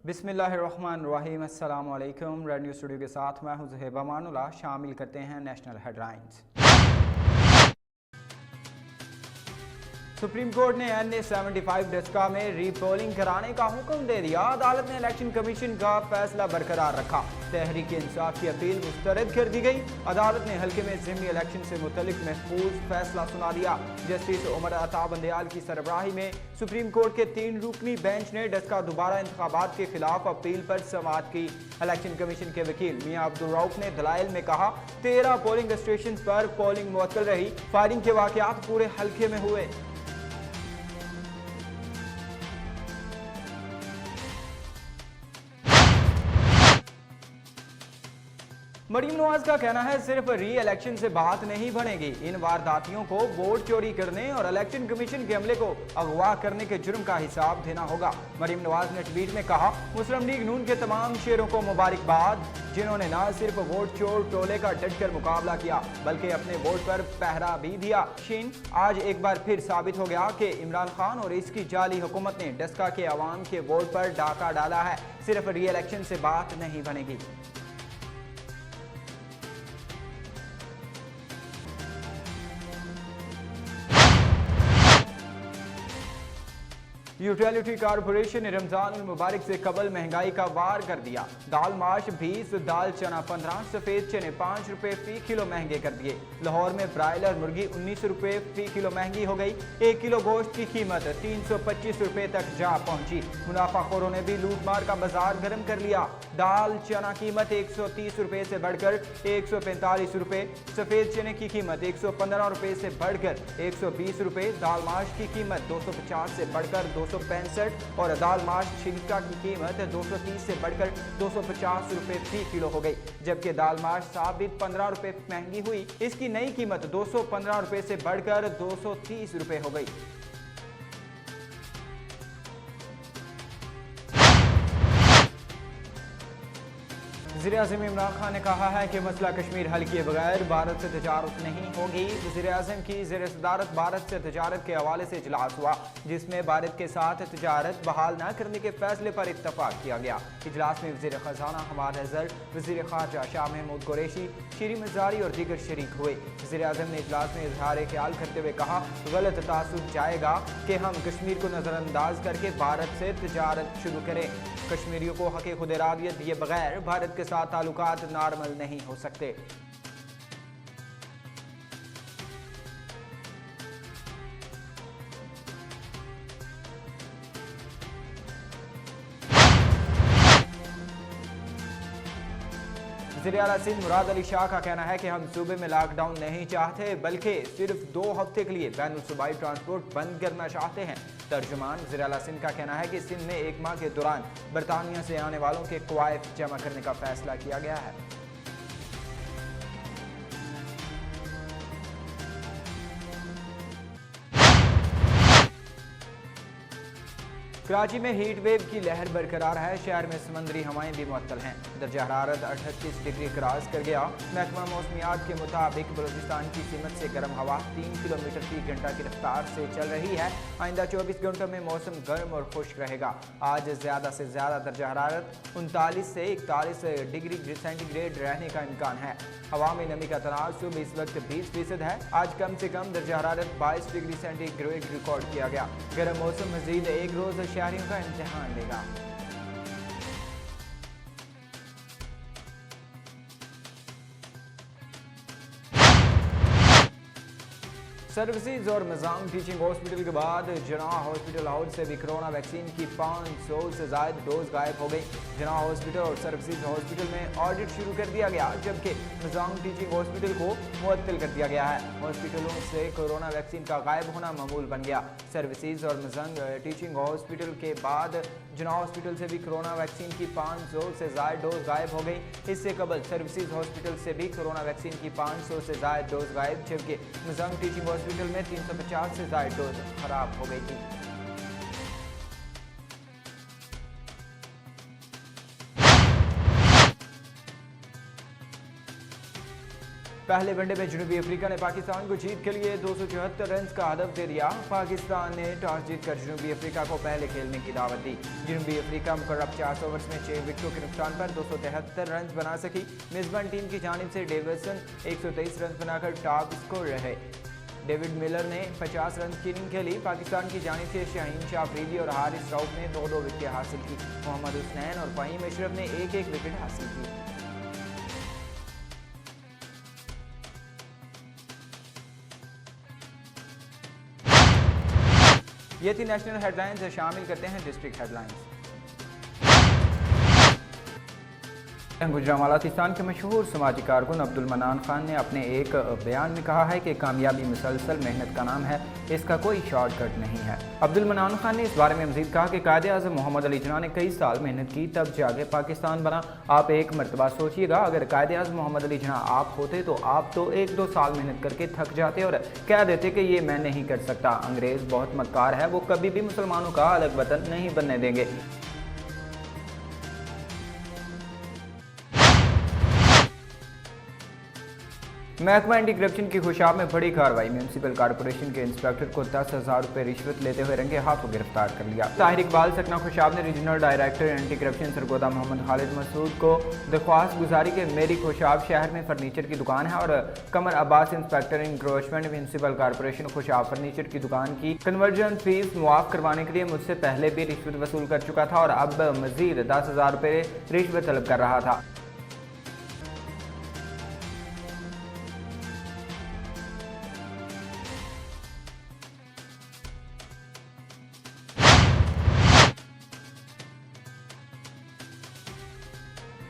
बिस्मिल्लाहिर्रहमानिर्रहीम। अस्सलाम वालेकुम। रेड न्यूज़ स्टूडियो के साथ मैं हूं ज़ुहैब अमानुल्लाह। शामिल करते हैं नेशनल हेडलाइंस। सुप्रीम कोर्ट ने NA-75 डस्का में रीपोलिंग कराने का हुक्म दे दिया। अदालत ने इलेक्शन कमीशन का फैसला बरकरार रखा। तहरीक इंसाफ की अपील मुस्तरद कर दी गई। अदालत ने हल्के में ज़िमनी इलेक्शन से मुतल्लिक महफूज फैसला सुना दिया। जस्टिस उमर अता बंदयाल की सरबराही में सुप्रीम कोर्ट के 3 रुकनी बेंच ने डस्का दोबारा इंतखाबात के खिलाफ अपील पर समाअत की। इलेक्शन कमीशन के वकील मियां अब्दुल रऊफ ने दलाइल में कहा, 13 पोलिंग स्टेशन पर पोलिंग मुअत्तल रही। फायरिंग के वाकयात पूरे हल्के में हुए। मरीम नवाज का कहना है, सिर्फ री इलेक्शन से बात नहीं बनेगी। इन वारदातियों को वोट चोरी करने और इलेक्शन कमीशन के अमले को अगवा करने के जुर्म का हिसाब देना होगा। मरीम नवाज ने ट्वीट में कहा, मुस्लिम लीग नून के तमाम शेरों को मुबारकबाद, जिन्होंने न सिर्फ वोट चोर टोले का डटकर मुकाबला किया बल्कि अपने वोट पर पहरा भी दिया। शीन, आज एक बार फिर साबित हो गया कि इमरान खान और इसकी जाली हुकूमत ने डस्का के अवाम के वोट पर डाका डाला है। सिर्फ री इलेक्शन से बात नहीं बनेगी। यूटिलिटी कॉर्पोरेशन ने रमजान मुबारक से कबल महंगाई का वार कर दिया। दाल माश 20, दाल चना 15, सफेद चने 5 रुपए फी किलो महंगे कर दिए। लाहौर में ब्रायलर मुर्गी 19 रुपए फी किलो महंगी हो गई। 1 किलो गोश्त की कीमत 325 रुपए तक जा पहुंची। मुनाफाखोरों ने भी लूट मार का बाजार गर्म कर लिया। दाल चना कीमत 130 रुपए से बढ़कर 145 रुपए, सफेद चने की कीमत 115 रुपए से बढ़कर 120 रुपए, दाल माश की कीमत 250 से बढ़कर 265 और दाल माश छिलका की कीमत 230 से बढ़कर 250 रुपए फी किलो हो गई। जबकि दाल माश साबित 15 रुपए महंगी हुई। इसकी नई कीमत 215 रुपए से बढ़कर 230 रुपए हो गई। वज़ीर-ए-आज़म इमरान खान ने कहा है कि मसला कश्मीर हल किए बगैर भारत से तजारत नहीं होगी। वज़ीर-ए-आज़म की ज़ेर-ए-सदारत भारत से तजारत के हवाले से इजलास हुआ, जिसमें भारत के साथ तजारत बहाल न करने के फैसले पर इत्तफाक किया गया। इजलास में वज़ीर ख़ज़ाना हमाद अज़हर, वज़ीर ख़ारजा शाह महमूद कुरैशी, शीरी मज़ारी और दीगर शरीक हुए। वज़ीर-ए-आज़म ने इजलास में इजहार ख्याल करते हुए कहा, गलत तासुर जाएगा कि हम कश्मीर को नज़रअंदाज करके भारत से तजारत शुरू करें। कश्मीरियों को हक़ खुद इरादियत दिए बगैर भारत के साथ ताल्लुकात नॉर्मल नहीं हो सकते। वज़ीर आला सिंध मुराद अली शाह का कहना है कि हम सूबे में लॉकडाउन नहीं चाहते बल्कि सिर्फ 2 हफ्ते के लिए बैनुल सूबाई ट्रांसपोर्ट बंद करना चाहते हैं। तर्जुमान वज़ीर आला सिंध का कहना है कि सिंध में 1 माह के दौरान बरतानिया से आने वालों के क्वाइफ जमा करने का फैसला किया गया है। कराची में हीट वेव की लहर बरकरार है। शहर में समंदरी हवाएं भी मुअत्तल हैं। दर्जा हरारत 38 डिग्री क्रॉस कर गया। महकमा मौसमियात के मुताबिक बलूचिस्तान की सीमत से गर्म हवा 3 किलोमीटर फी घंटा की रफ्तार से चल रही है। आइंदा 24 घंटों में मौसम गर्म और खुश्क रहेगा। आज ज़्यादा से ज़्यादा दर्जा हरारत 39 से 41 डिग्री सेंटीग्रेड रहने का इम्कान है। हवा में नमी का तनासुब इस वक्त 20% है। आज कम से कम दर्जा हरारत 22 डिग्री सेंटीग्रेड रिकॉर्ड किया गया। गर्म मौसम मजीद एक रोज़ शहरियों का इम्तिहान लेगा। सर्विसेज और निज़ाम टीचिंग हॉस्पिटल के बाद जनाह हॉस्पिटल हाउस से भी कोरोना वैक्सीन की 500 से ज़ायद डोज गायब हो गई। जनाह हॉस्पिटल और सर्विसेज हॉस्पिटल में ऑडिट शुरू कर दिया गया, जबकि निज़ाम टीचिंग हॉस्पिटल को मुअत्तल कर दिया गया है। हॉस्पिटलों से कोरोना वैक्सीन का गायब होना मामूल बन गया। सर्विसेज और निज़ाम टीचिंग हॉस्पिटल के बाद जनाह हॉस्पिटल से भी कोरोना वैक्सीन की 500 से ज़ायद डोज गायब हो गई। इससे कबल सर्विसेज हॉस्पिटल से भी कोरोना वैक्सीन की 500 से ज़ायद डोज गायब, जबकि निज़ाम टीचिंग हॉस्पिटल में 350 से ज़ायद डोज खराब हो गई थी। पहले वनडे में जनूबी अफ्रीका ने पाकिस्तान को जीत के लिए 274 रन का हदफ दे दिया। पाकिस्तान ने टॉस जीतकर जनूबी अफ्रीका को पहले खेलने की दावत दी। जनूबी अफ्रीका मुकर्रब 4 ओवर्स में 6 विकेटों के नुकसान पर 273 रन बना सकी। मेजबान टीम की जानिब से डेविसन 123 रन बनाकर टॉप स्कोर रहे। डेविड मिलर ने 50 रन की इनिंग खेली। पाकिस्तान की जानिब से शाहीन शाह अफरीदी और हारिस रऊफ ने 2-2 विकेटें हासिल की। मोहम्मद हुसनैन और फहीम अशरफ ने 1-1 विकेट हासिल की। ये थी नेशनल हेडलाइंस। शामिल करते हैं डिस्ट्रिक्ट हेडलाइंस। गुजरांवाला सिस्तान के मशहूर समाजी कारकुन अब्दुल मनान खान ने अपने एक बयान में कहा है कि कामयाबी मुसलसल मेहनत का नाम है, इसका कोई शॉर्टकट नहीं है। अब्दुल मनान खान ने इस बारे में मजीद कहा कि कायद-ए-आज़म मोहम्मद अली जिन्ना ने कई साल मेहनत की, तब जाके पाकिस्तान बना। आप एक मरतबा सोचिएगा, अगर कायद-ए-आज़म मोहम्मद अली जिन्ना आप होते तो आप तो 1-2 साल मेहनत करके थक जाते और कह देते कि ये मैं नहीं कर सकता। अंग्रेज़ बहुत मक्कार है, वो कभी भी मुसलमानों का अलग वतन नहीं बनने देंगे। महकमा एंटी करप्शन की खुशाब में बड़ी कार्रवाई। म्यूनसिपल कॉर्पोरेशन के इंस्पेक्टर को 10,000 रुपये रिश्वत लेते हुए रंगे हाथों गिरफ्तार कर लिया। ताहिर इकबाल सकना खुशाब ने regional director anti corruption Sargodha Mohammad Khalid Masood को दरख्वास्त गुजारी के मेरी खुशाब शहर में फर्नीचर की दुकान है और Qamar Abbas inspector encroachment municipal corporation Khushab furniture की दुकान की कन्वर्जन फीस मुआफ करवाने के लिए मुझसे पहले भी रिश्वत वसूल कर चुका था और अब मजीद 10,000 रुपये रिश्वत तलब कर रहा था।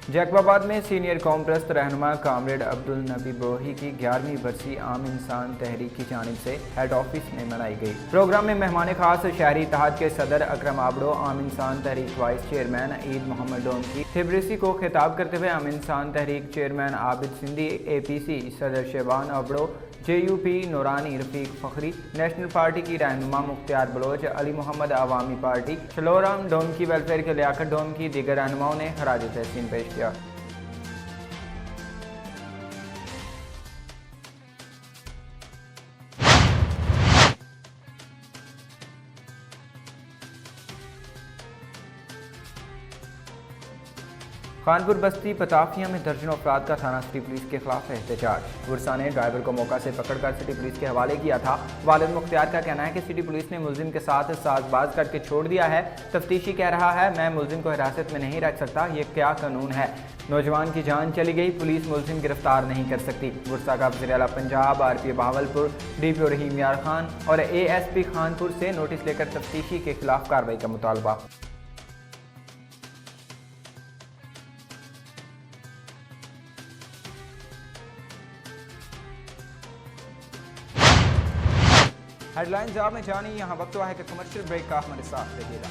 जैकबाबाद में सीनियर कौम परस्त रहनुमा कामरेड अब्दुल नबी ब्रोही की 11वीं बरसी आम इंसान तहरीक की जानिब से हेड ऑफिस में मनाई गई। प्रोग्राम में मेहमान खास शहरी इत्तेहाद के सदर अकरम आबड़ो, आम इंसान तहरीक वाइस चेयरमैन ईद मोहम्मद डोम की थिब्रिसी को खिताब करते हुए आम इंसान तहरीक चेयरमैन आबिद सिंधी, APC सदर शहबान आबड़ो, JUP नूरानी रफीक फखरी, नेशनल पार्टी की रहनुमा मुख्तियार बलोच, अली मोहम्मद अवामी पार्टी, शलोराम डोम की वेलफेयर के लियाकत डोम की दीगर रहनुमाओं ने खराज तहसीन पेश किया। खानपुर बस्ती पताफिया में दर्जनों अफराद का थाना सिटी पुलिस के खिलाफ एहतजाज। गुरसा ने ड्राइवर को मौका से पकड़कर सिटी पुलिस के हवाले किया था। वालिद मुख्तियार का कहना है कि सिटी पुलिस ने मुलजिम के साथ साजबाज करके छोड़ दिया है। तफ्तीशी कह रहा है मैं मुलजिम को हिरासत में नहीं रख सकता, ये क्या कानून है। नौजवान की जान चली गई, पुलिस मुलजिम गिरफ्तार नहीं कर सकती। गुरसा का वज़ीर आला पंजाब RP बहावलपुर DPO रहीम यार खान और ASP खानपुर से नोटिस लेकर तफ्तीशी के खिलाफ कार्रवाई का मुतालबा। हेडलाइंस आप में जानी, यहाँ वक्त हुआ है कि कमर्शियल ब्रेक का हमारे साथ रहिएगा।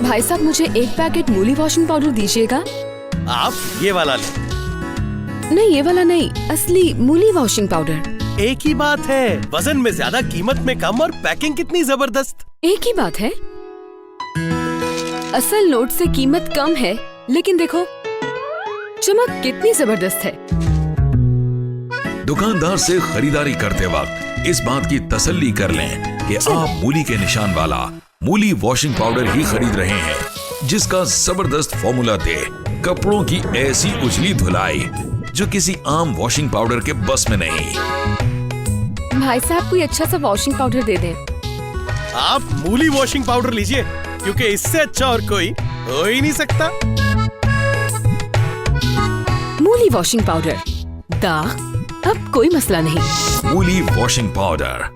भाई साहब मुझे एक पैकेट मूली वॉशिंग पाउडर दीजिएगा। आप ये वाला लें। नहीं ये वाला नहीं, असली मूली वॉशिंग पाउडर। एक ही बात है, वजन में ज्यादा कीमत में कम और पैकिंग कितनी जबरदस्त। एक ही बात है, असल नोट से कीमत कम है लेकिन देखो चमक कितनी जबरदस्त है। दुकानदार से खरीदारी करते वक्त इस बात की तसल्ली कर लें कि आप मूली के निशान वाला मूली वॉशिंग पाउडर ही खरीद रहे हैं, जिसका जबरदस्त फॉर्मूला दे कपड़ों की ऐसी उजली धुलाई जो किसी आम वॉशिंग पाउडर के बस में नहीं। भाई साहब कोई अच्छा सा वॉशिंग पाउडर दे दें। आप मूली वॉशिंग पाउडर लीजिए, क्योंकि इससे अच्छा और कोई हो ही नहीं सकता। मूली वॉशिंग पाउडर, दाग अब कोई मसला नहीं। मूली वॉशिंग पाउडर।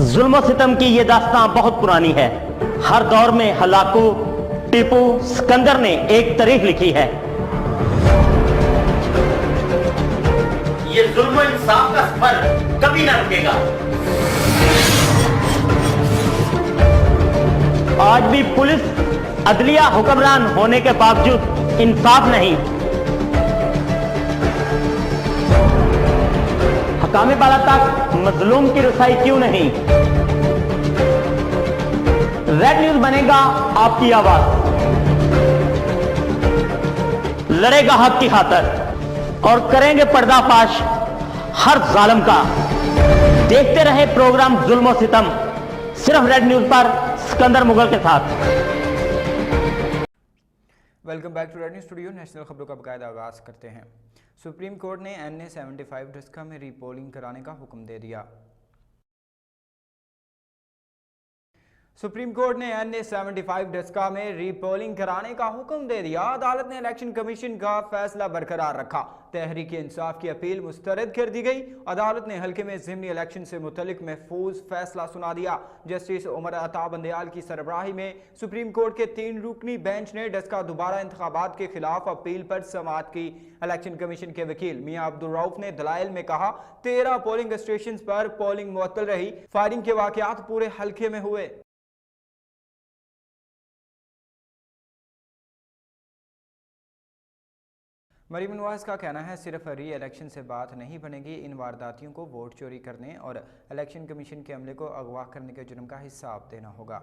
जुल्म सितम की ये दास्तां बहुत पुरानी है। हर दौर में हलाकू, टीपू, सिकंदर ने एक तारीख लिखी है। ये जुल्म इंसाफ का सफर कभी ना रुकेगा। आज भी पुलिस अदलिया हुक्मरान होने के बावजूद इंसाफ नहीं, हकामे बाला तक मजलूम की रसाई क्यों नहीं? रेड न्यूज बनेगा आपकी आवाज, लड़ेगा हक की खातिर और करेंगे पर्दाफाश हर जालिम का। देखते रहे प्रोग्राम जुल्म सितम, सिर्फ रेड न्यूज पर सिकंदर मुगल के साथ। Welcome back to Red News studio. National खबरों का बाकायदा आगाज करते हैं। सुप्रीम कोर्ट ने NA 75 ढस्का में रीपोलिंग कराने का हुक्म दे दिया। सुप्रीम कोर्ट ने NA 75 ढस्का में रीपोलिंग कराने का हुक्म दे दिया। अदालत ने इलेक्शन कमीशन का फैसला बरकरार रखा। तहरीक इंसाफ की अपील मुस्तरद कर दी गई। अदालत ने हल्के में ज़िमनी इलेक्शन से मुतल्लिक महफूज फैसला सुना दिया। जस्टिस उमर अता बंदयाल की सरबराही में सुप्रीम कोर्ट के 3 रुकनी बेंच ने ढस्का दोबारा इंतखाबात के खिलाफ अपील पर समाअत की। इलेक्शन कमीशन के वकील मियां अब्दुल रऊफ ने दलाइल में कहा, 13 पोलिंग स्टेशन पर पोलिंग मुअत्तल रही। फायरिंग के वाकयात पूरे हल्के में हुए। मरीम नवाज का कहना है, सिर्फ री इलेक्शन से बात नहीं बनेगी, इन वारदातियों को वोट चोरी करने और इलेक्शन कमीशन के अमले को अगवा करने के जुर्म का हिसाब देना होगा।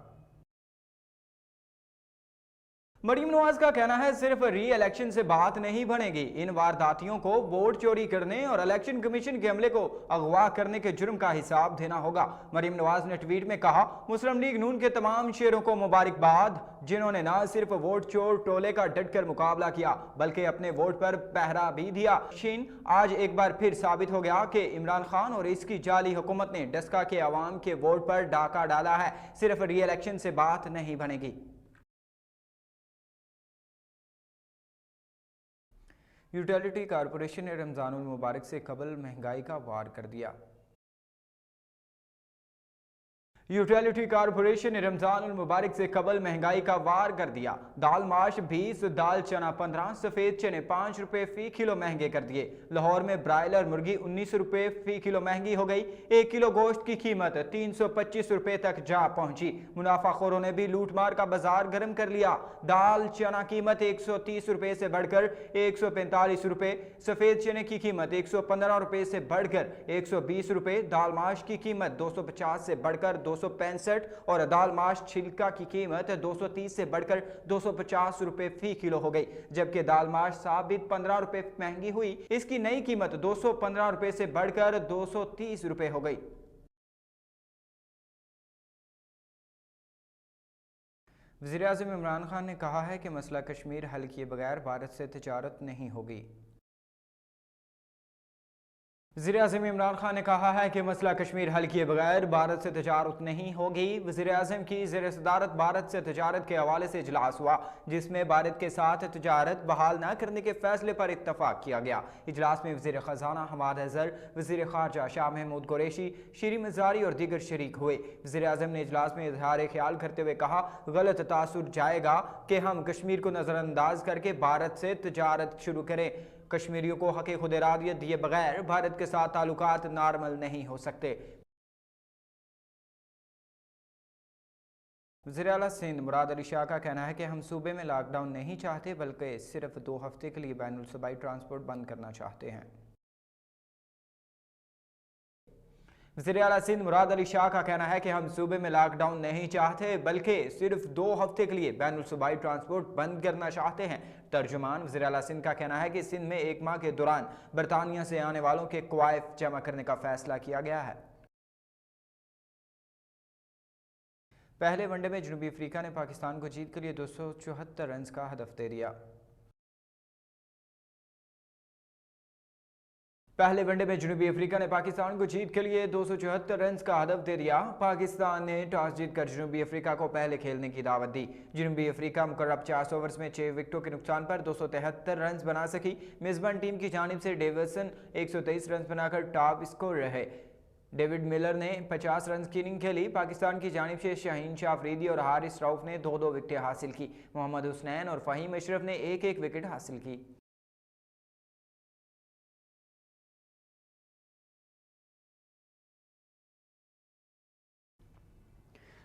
मरीम नवाज का कहना है, सिर्फ री इलेक्शन से बात नहीं बनेगी, इन वारदातियों को वोट चोरी करने और इलेक्शन कमीशन के अमले को अगवा करने के जुर्म का हिसाब देना होगा। मरीम नवाज ने ट्वीट में कहा, मुस्लिम लीग नून के तमाम शेरों को मुबारकबाद, जिन्होंने न सिर्फ वोट चोर टोले का डटकर मुकाबला किया बल्कि अपने वोट पर पहरा भी दिया। शीन, आज एक बार फिर साबित हो गया कि इमरान खान और इसकी जाली हुकूमत ने ढस्का के अवाम के वोट पर डाका डाला है। सिर्फ री इलेक्शन से बात नहीं बनेगी। यूटिलिटी कारपोरेशन ने रमजानुल मुबारक से कबल महंगाई का वार कर दिया। यूटिलिटी कारपोरेशन ने रमजानुल मुबारक से कबल महंगाई का वार कर दिया। दाल माश 20, दाल चना 15, सफेद चने 5 रुपए फी किलो महंगे कर दिए। लाहौर में ब्रायलर मुर्गी 19 रुपए फी किलो महंगी हो गई। 1 किलो गोश्त की कीमत 325 रुपए तक जा पहुंची। मुनाफाखोरों ने भी लूटमार का बाजार गर्म कर लिया। दाल चना कीमत 130 रुपए से बढ़कर 145 रुपए, सफेद चने की कीमत 115 रुपए से बढ़कर 120 रुपए, दाल माश की कीमत 250 से बढ़कर 265 और दाल माश छिलका की कीमत 230 से बढ़कर 250 रुपए फी किलो हो गई। जबकि दाल माश साबित 15 रुपए महंगी हुई। इसकी नई कीमत 215 रुपए से बढ़कर 230 रुपए हो गई। वज़ीर-ए-आज़म इमरान खान ने कहा है कि मसला कश्मीर हल किए बगैर भारत से तिजारत नहीं होगी। वज़ीर-ए-आज़म इमरान खान ने कहा है कि मसला कश्मीर हल किए बगैर भारत से तिजारत नहीं होगी। वज़ीर-ए-आज़म की ज़ेर सदारत भारत से तिजारत के हवाले से इजलास हुआ, जिसमें भारत के साथ तिजारत बहाल न करने के फैसले पर इत्तफाक किया गया। इजलास में वज़ीर ख़ज़ाना हमाद अज़हर, वज़ीर ख़ारजा शाह महमूद कुरैशी, शीरी मज़ारी और दीगर शरीक हुए। वज़ीर-ए-आज़म ने इजलास में इज़हार ख्याल करते हुए कहा, गलत तासुर जाएगा कि हम कश्मीर को नज़रअंदाज करके भारत से तिजारत शुरू करें। कश्मीरियों को हक़ खुद इरादियत दिए बगैर भारत के साथ ताल्लुकात नॉर्मल नहीं हो सकते। वज़ीर आला सिंध मुराद अली शाह का कहना है कि हम सूबे में लॉकडाउन नहीं चाहते बल्कि सिर्फ 2 हफ्ते के लिए बैनुल सूबाई ट्रांसपोर्ट बंद करना चाहते हैं। वज़ीर आला सिंध मुराद अली शाह का कहना है कि हम सूबे में लॉकडाउन नहीं चाहते बल्कि सिर्फ 2 हफ्ते के लिए बैनुल सूबाई ट्रांसपोर्ट बंद करना चाहते हैं। तर्जुमान वज़ीर आला सिंध का कहना है कि सिंध में 1 माह के दौरान बरतानिया से आने वालों के क्वाइफ जमा करने का फैसला किया गया है। पहले वनडे में जनूबी अफ्रीका ने पाकिस्तान को जीत के लिए 274 रन का हदफ दे दिया। पहले वनडे में जनूबी अफ्रीका ने पाकिस्तान को जीत के लिए 274 रन का हदफ दे दिया। पाकिस्तान ने टॉस जीतकर जनूबी अफ्रीका को पहले खेलने की दावत दी। जनूबी अफ्रीका मुकर्रब 50 ओवर्स में 6 विकेटों के नुकसान पर 273 रन बना सकी। मेजबान टीम की जानिब से डेविसन 123 रन बनाकर टॉप स्कोर रहे। डेविड मिलर ने 50 रन की इनिंग खेली। पाकिस्तान की जानिब से शाहीन शाह अफरीदी और हारिस रऊफ ने 2-2 विकेटें हासिल की। मोहम्मद हुसनैन और फ़हीम अशरफ ने 1-1 विकेट हासिल की।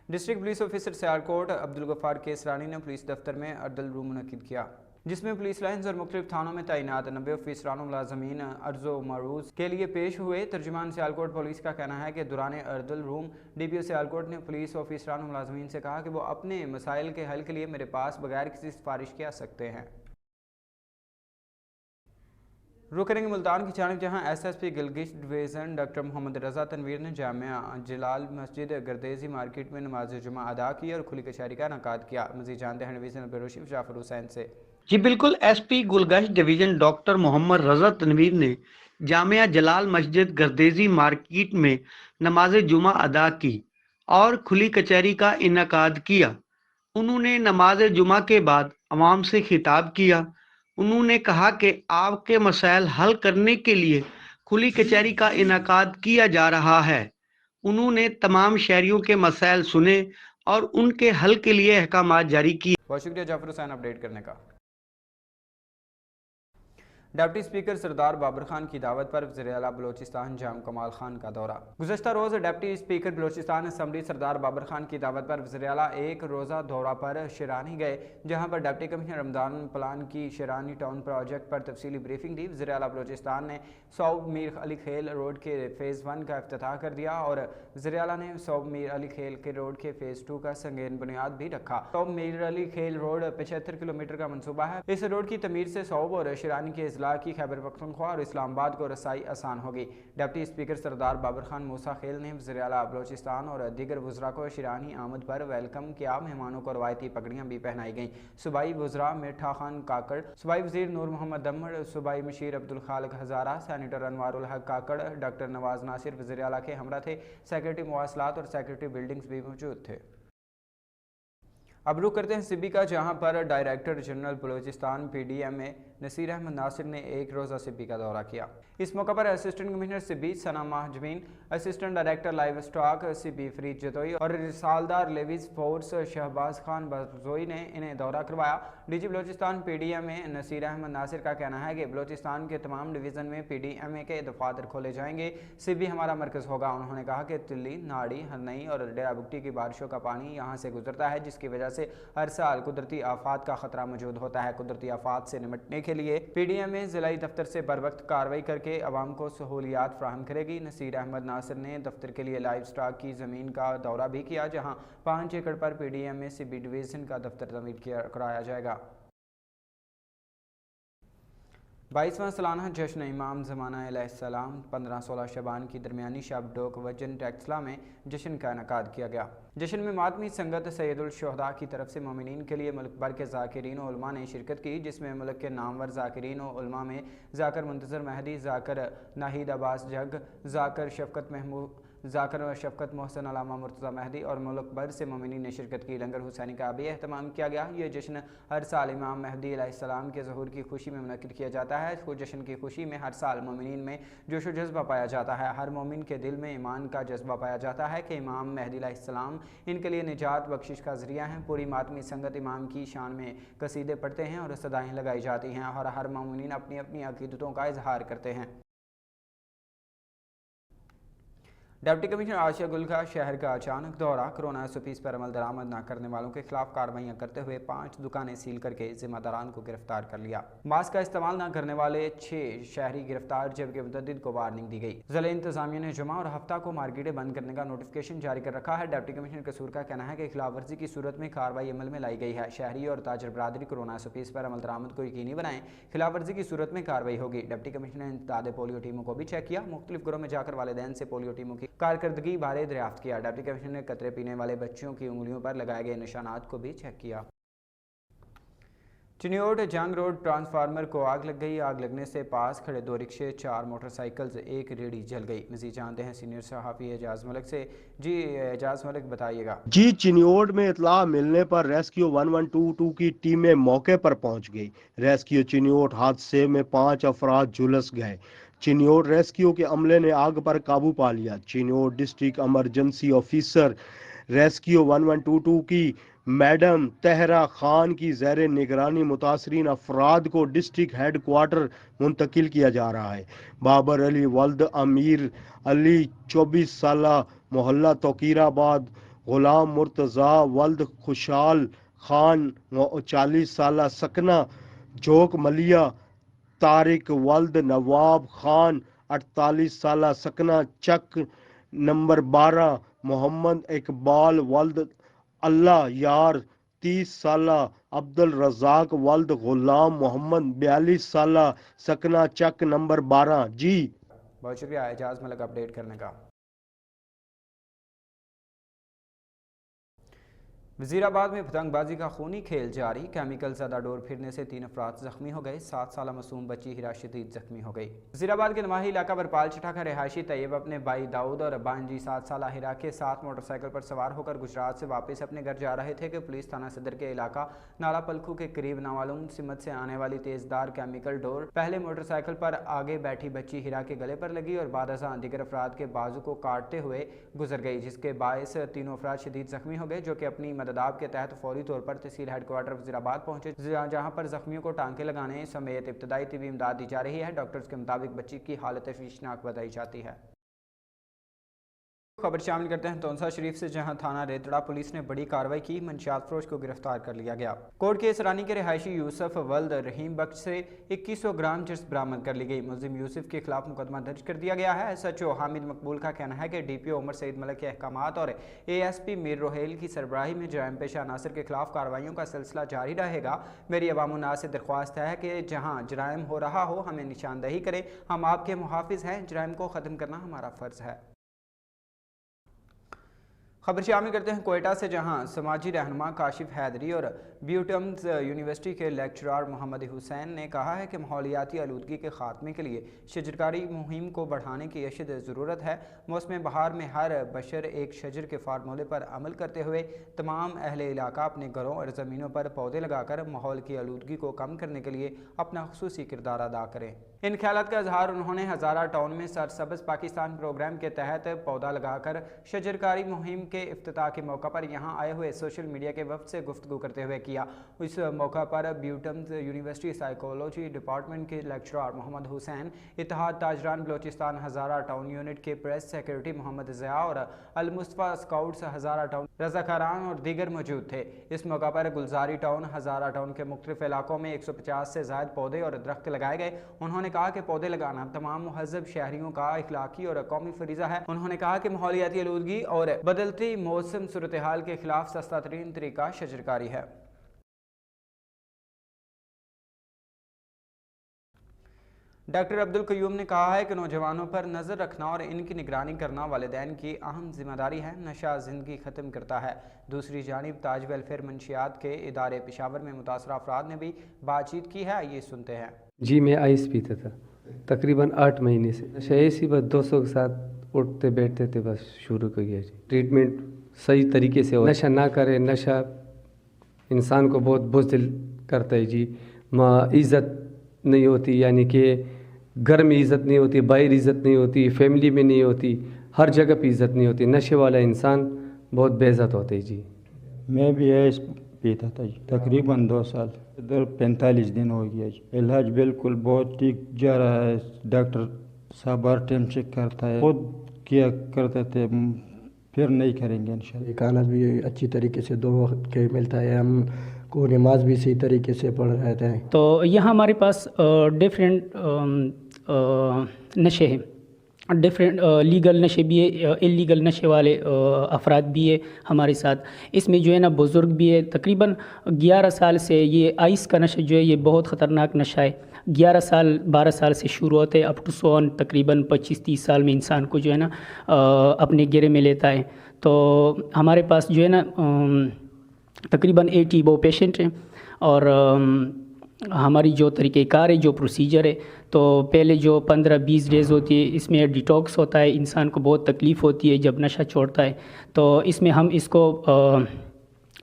District police officer Sialkot Abdul Ghaffar Kaisrani نے پولیس دفتر میں اردل روم منعقد کیا، جس میں پولیس لائنز اور مختلف تھانوں میں تعینات 90 آفیسران و ملازمین عرض و معروض کے لیے پیش ہوئے۔ ترجمان سیالکوٹ پولیس کا کہنا ہے کہ دوران اردل روم ڈی پی او سیالکوٹ نے پولیس آفیسران و ملازمین سے کہا کہ وہ اپنے مسائل کے حل کے لیے میرے پاس بغیر کسی سفارش کے آ سکتے ہیں۔ رخ کریں گے ملتان کی جانب، جہاں S S P Gulgasht division doctor Muhammad Raza Tanveer نے جامعہ جلال مسجد گردیزی مارکیٹ میں نماز جمعہ ادا کی اور کھلی کچہری کا انعقاد کیا۔ مزید جانتے ہیں divisional bureau chief Jafar Hussain سے۔ جی بالکل، S P Gulgasht division doctor Muhammad Raza Tanveer نے جامعہ جلال مسجد گردیزی مارکیٹ میں نماز جمعہ ادا کی اور کھلی کچہری کا انعقاد کیا۔ انہوں نے نماز جمعہ کے بعد عوام سے خطاب کیا۔ انہوں نے کہا کہ آپ کے مسائل حل کرنے کے لیے کھلی کچہری کا انعقاد کیا جا رہا ہے۔ انہوں نے تمام شہریوں کے مسائل سنے اور ان کے حل کے لیے احکامات جاری کیے۔ بہت شکریہ جعفر حسین اپڈیٹ کرنے کا۔ ڈپٹی اسپیکر سردار بابر خان کی دعوت پر وزیر اعلیٰ بلوچستان جام کمال خان کا دورہ۔ گزشتہ روز ڈپٹی اسپیکر بلوچستان اسمبلی سردار بابر خان کی دعوت پر وزیر اعلیٰ ایک روزہ دورہ پر شیرانی گئے، جہاں پر ڈپٹی کمشنر رمضان پلان کی شیرانی ٹاؤن پروجیکٹ پر تفصیلی بریفنگ دی۔ وزیر اعلیٰ بلوچستان نے صوب میر علی خیل روڈ کے فیز 1 کا افتتاح کر دیا اور وزیر اعلیٰ نے صوب میر علی خیل کے روڈ کے فیز 2 کا سنگین بنیاد بھی رکھا۔ صوب میر علی خیل روڈ 75 کلومیٹر کا منصوبہ ہے۔ اس روڈ کی تعمیر سے صوب اور شیرانی کے اضلاع کی خیبر پختونخوا اور اسلام آباد کو رسائی آسان ہوگی۔ ڈپٹی اسپیکر سردار بابر خان موسیٰ خیل نے وزیر اعلیٰ بلوچستان اور دیگر وزراء کو شیرانی آمد پر ویلکم کیا۔ مہمانوں کو روایتی پگڑیاں بھی پہنائی گئیں۔ صوبائی وزراء میٹھا خان کاکڑ، صوبائی وزیر نور محمد دمڑ، صوبائی مشیر عبدالخالق ہزارہ، سینیٹر انوار الحق کاکڑ، ڈاکٹر نواز ناصر وزیر اعلیٰ کے ہمراہ تھے۔ سیکرٹری مواصلات اور سیکرٹری بلڈنگز بھی موجود تھے۔ اب رخ کرتے ہیں سبی کا، جہاں پر director general Balochistan P D M A Naseer Ahmed Nasir نے ایک روزہ سبی کا دورہ کیا۔ اس موقع پر اسسٹنٹ کمشنر سبی ثنا مہجمین، assistant director livestock Sibi Farid Jatoi اور رسالدار لیویز فورس شہباز خان بزوئی نے انہیں دورہ کروایا۔ D G Balochistan P D M A Naseer Ahmed Nasir کا کہنا ہے کہ بلوچستان کے تمام ڈویژن میں پی ڈی ایم اے کے دفاتر کھولے جائیں گے، سبی ہمارا مرکز ہوگا۔ انہوں نے کہا کہ تلی، ناڑی، ہرنئی اور ڈیرہ بگٹی کی بارشوں کا پانی یہاں سے گزرتا ہے، جس کی وجہ سے ہر سال قدرتی آفات کا خطرہ موجود ہوتا ہے۔ قدرتی آفات سے نمٹنے کے لیے پی ڈی ایم اے ضلعی دفتر سے بر وقت کارروائی کر کے عوام کو سہولیات فراہم کرے گی۔ نصیر احمد ناصر نے دفتر کے لیے لائیو اسٹاک کی زمین کا دورہ بھی کیا، جہاں 5 ایکڑ پر پی ڈی ایم اے سبی ڈویژن کا دفتر تعمیر کرایا جائے گا۔ 22واں سالانہ جشن امام زمانہ علیہ السلام 15-16 شعبان کی درمیانی شب ڈوک وجن ٹیکسلا میں جشن کا انعقاد کیا گیا۔ جشن میں ماتمی سنگت سید الشہداء کی طرف سے مومنین کے لیے ملک بھر کے ذاکرین و علماء نے شرکت کی، جس میں ملک کے نامور ذاکرین و علماء میں ذاکر منتظر مہدی، ذاکر ناہید عباس جگ، ذاکر شفقت محسن علامہ مرتضی مہدی اور ملک بھر سے مومنین نے شرکت کی۔ لنگر حسینی کا بھی اہتمام کیا گیا۔ یہ جشن ہر سال امام مہدی علیہ السلام کے ظہور کی خوشی میں منعقد کیا جاتا ہے۔ جشن کی خوشی میں ہر سال مومنین میں جوش و جذبہ پایا جاتا ہے۔ ہر مومن کے دل میں ایمان کا جذبہ پایا جاتا ہے کہ امام مہدی علیہ السلام ان کے لیے نجات بخشش کا ذریعہ ہیں۔ پوری ماتمی سنگت امام کی شان میں قصیدے پڑھتے ہیں اور صدائیں لگائی جاتی ہیں اور ہر مومنین اپنی اپنی عقیدتوں کا اظہار کرتے ہیں۔ ڈپٹی کمشنر عاشق گل کا شہر کا اچانک دورہ، کورونا سپیس پر عمل درآمد نہ کرنے والوں کے خلاف کارروائیاں کرتے ہوئے 5 دکانیں سیل کر کے ذمہ داران کو گرفتار کر لیا۔ ماسک کا استعمال نہ کرنے والے 6 شہری گرفتار، جبکہ متعدد کو وارننگ دی گئی۔ ضلع انتظامیہ نے جمعہ اور ہفتہ کو مارکیٹیں بند کرنے کا نوٹیفکیشن جاری کر رکھا ہے۔ ڈپٹی کمشنر قصور کا کہنا ہے کہ خلاف ورزی کی صورت میں کارروائی عمل میں لائی گئی ہے۔ شہری اور تاجر برادری کورونا سپیس پر عمل درآمد کو یقینی بنائیں، خلاف ورزی کی صورت میں کارروائی ہوگی۔ ڈپٹی کمشنر نے انسداد پولیو ٹیموں کو بھی چیک کیا۔ مختلف گھروں میں جا کر والدین سے پولیو ٹیموں کی کارکردگی دریافت کیا۔ ڈپٹی کمشنر نے قطرے پینے والے بچوں کی انگلیوں پر لگائے گئے نشانات کو بھی چیک کیا۔ چنیوٹ جنگ روڈ ٹرانسفارمر کو آگ لگ گئی۔ آگ لگنے سے پاس کھڑے 2 رکشے، 4 موٹر سائیکلز، 1 ریڑھی جل گئی۔ مزید جانتے ہیں سینئر صحافی اعجاز ملک سے۔ جی اعجاز ملک بتائیے گا۔ جی چنیوٹ میں اطلاع ملنے پر ریسکیو 1122 کی ٹیمیں موقع پر پہنچ گئی۔ ریسکیو چنیوٹ حادثے میں 5 افراد جھلس گئے۔ چنیوٹ ریسکیو کے عملے نے آگ پر قابو پا لیا۔ Chiniot district emergency officer rescue 1122 کی میڈم طہرہ خان کی زیر نگرانی متاثرین افراد کو ڈسٹرکٹ ہیڈ کوارٹر منتقل کیا جا رہا ہے۔ بابر علی ولد امیر علی 24 سالہ محلہ توقیر آباد غلام مرتضی ولد خوشحال خان 40 سالہ سکنہ جوک ملیہ، طارق ولد نواب خان 48 سالہ سکنہ چک نمبر 12، محمد اقبال ولد اللہ یار 30 سالہ، عبد الرزاق ولد غلام محمد 42 سالہ سکنہ چک نمبر 12۔ جی بہت شکریہ اعجاز ملک اپڈیٹ کرنے کا۔ وزیر آباد میں پتنگ بازی کا خونی کھیل جاری، کیمیکل زدہ ڈور پھرنے سے 3 افراد زخمی ہو گئے، 7 سالہ معصوم بچی ہرا شدید زخمی ہو گئی۔ وزیر آباد کے نواحی علاقہ برپال چٹھا کا رہائشی طیب اپنے بھائی داؤد اور بانجی 7 سالہ ہرا کے ساتھ موٹر سائیکل پر سوار ہو کر گجرات سے واپس اپنے گھر جا رہے تھے کہ پولیس تھانہ صدر کے علاقہ نالا پلکھو کے قریب نامعلوم سمت سے آنے والی تیز دار کیمیکل ڈور پہلے موٹر سائیکل پر آگے بیٹھی بچی ہرا کے گلے پر لگی اور بعد ازاں دیگر افراد کے بازو کو کاٹتے ہوئے گزر گئی، جس کے باعث 3 افراد شدید زخمی ہو گئے، جو کہ اپنی مدداب کے تحت فوری طور پر تحصیل ہیڈ کوارٹر وزیر آباد پہنچے، جہاں پر زخمیوں کو ٹانکے لگانے سمیت ابتدائی طبی امداد دی جا رہی ہے۔ ڈاکٹرز کے مطابق بچی کی حالت تشویشناک بتائی جاتی ہے۔ خبر شامل کرتے ہیں تونسا شریف سے، جہاں تھانہ ریتڑا پولیس نے بڑی کارروائی کی، منشیات فروش کو گرفتار کر لیا گیا۔ کوٹ کیس رانی کے رہائشی یوسف ولد رحیم بخش سے 2100 گرام چرس برآمد کر لی گئی، ملزم یوسف کے خلاف مقدمہ درج کر دیا گیا ہے۔ ایس ایچ او حامد مقبول کا کہنا ہے کہ ڈی پی او عمر سعید ملک کے احکامات اور اے ایس پی میر روہیل کی سربراہی میں جرائم پیشہ عناصر کے خلاف کارروائیوں کا سلسلہ جاری رہے گا۔ میری عوام الناس سے درخواست ہے کہ جہاں جرائم ہو رہا ہو ہمیں نشاندہی کریں، ہم آپ کے محافظ ہیں، جرائم کو ختم کرنا ہمارا فرض ہے۔ خبر شامل کرتے ہیں کوئٹہ سے، جہاں سماجی رہنما کاشف حیدری اور بیوٹمز یونیورسٹی کے لیکچرار محمد حسین نے کہا ہے کہ ماحولیاتی آلودگی کے خاتمے کے لیے شجرکاری مہم کو بڑھانے کی اشد ضرورت ہے۔ موسم بہار میں ہر بشر ایک شجر کے فارمولے پر عمل کرتے ہوئے تمام اہل علاقہ اپنے گھروں اور زمینوں پر پودے لگا کر ماحول کی آلودگی کو کم کرنے کے لیے اپنا خصوصی کردار ادا کریں۔ ان خیالات کا اظہار انہوں نے ہزارہ ٹاؤن میں سرسبز پاکستان پروگرام کے تحت پودا لگا کر شجرکاری مہم کے افتتاح کے موقع پر یہاں آئے ہوئے سوشل میڈیا کے وفد سے گفتگو کرتے ہوئے کیا۔ اس موقع پر بیوٹمز یونیورسٹی سائیکولوجی ڈپارٹمنٹ کے لیکچرار محمد حسین، اتحاد تاجران بلوچستان ہزارہ ٹاؤن یونٹ کے پریس سیکرٹری محمد ضیاء اور المصطفیٰ اسکاؤٹس ہزارہ ٹاؤن رضاکاران اور دیگر موجود تھے۔ اس موقع پر گلزاری ٹاؤن ہزارہ ٹاؤن کے مختلف علاقوں میں 150 سے زائد پودے اور درخت لگائے گئے۔ انہوں نے کہا کہ پودے لگانا تمام مہذب شہریوں کا اخلاقی اور قومی فریضہ ہے۔ انہوں نے کہا کہ ماحولیاتی آلودگی اور بدلتی موسم صورتحال کے خلاف سستا ترین طریقہ شجرکاری ہے۔ ڈاکٹر عبدالقیوم نے کہا ہے کہ نوجوانوں پر نظر رکھنا اور ان کی نگرانی کرنا والدین کی اہم ذمہ داری ہے۔ نشہ زندگی ختم کرتا ہے۔ دوسری جانب تاج ویلفیئر منشیات کے ادارے پشاور میں متاثرہ افراد نے بھی بات چیت کی ہے، یہ سنتے ہیں۔ جی میں آئس پیتا تھا تقریباً 8 مہینے سے، نشہ ایسی بس 200 کے ساتھ اٹھتے بیٹھتے تھے، بس شروع کر گیا جی۔ ٹریٹمنٹ صحیح طریقے سے ہو، نشہ نہ کرے، نشہ انسان کو بہت بزدل کرتا ہے جی۔ عزت نہیں ہوتی، یعنی کہ گھر میں عزت نہیں ہوتی، باہر عزت نہیں ہوتی، فیملی میں نہیں ہوتی، ہر جگہ پہ عزت نہیں ہوتی۔ نشے والا انسان بہت بے عزت ہوتا ہے جی۔ میں بھی ایس پیتا تھا جی تقریباً 2 سال، ادھر 45 دن ہو گیا جی۔ علاج بالکل بہت ٹھیک جا رہا ہے، ڈاکٹر صاحب ہر ٹائم چیک کرتا ہے، خود کیا کرتے تھے، پھر نہیں کریں گے انشاءاللہ۔ کھانا بھی اچھی طریقے سے 2 وقت کے ملتا ہے، ہم کو نماز بھی صحیح طریقے سے پڑھ رہتے ہیں۔ تو یہاں ہمارے پاس ڈفرینٹ نشے ہیں، ڈفرینٹ لیگل نشے بھی ہے، انلیگل نشے والے افراد بھی ہے ہمارے ساتھ۔ اس میں جو ہے نا بزرگ بھی ہے، تقریباً 11 سال سے یہ آئس کا نشہ جو ہے یہ بہت خطرناک نشہ ہے۔ 11 سال 12 سال سے شروع ہوتے ہیں اپ ٹو سون تقریباً 25-30 سال میں انسان کو جو ہے نا اپنے گرے میں لیتا ہے۔ تو ہمارے پاس جو ہے نا تقریباً 80 وہ پیشنٹ ہیں، اور ہماری جو طریقہ کار ہے، جو پروسیجر ہے، تو پہلے جو 15-20 ڈیز ہوتی ہے اس میں ڈیٹاکس ہوتا ہے، انسان کو بہت تکلیف ہوتی ہے جب نشہ چھوڑتا ہے، تو اس میں ہم اس کو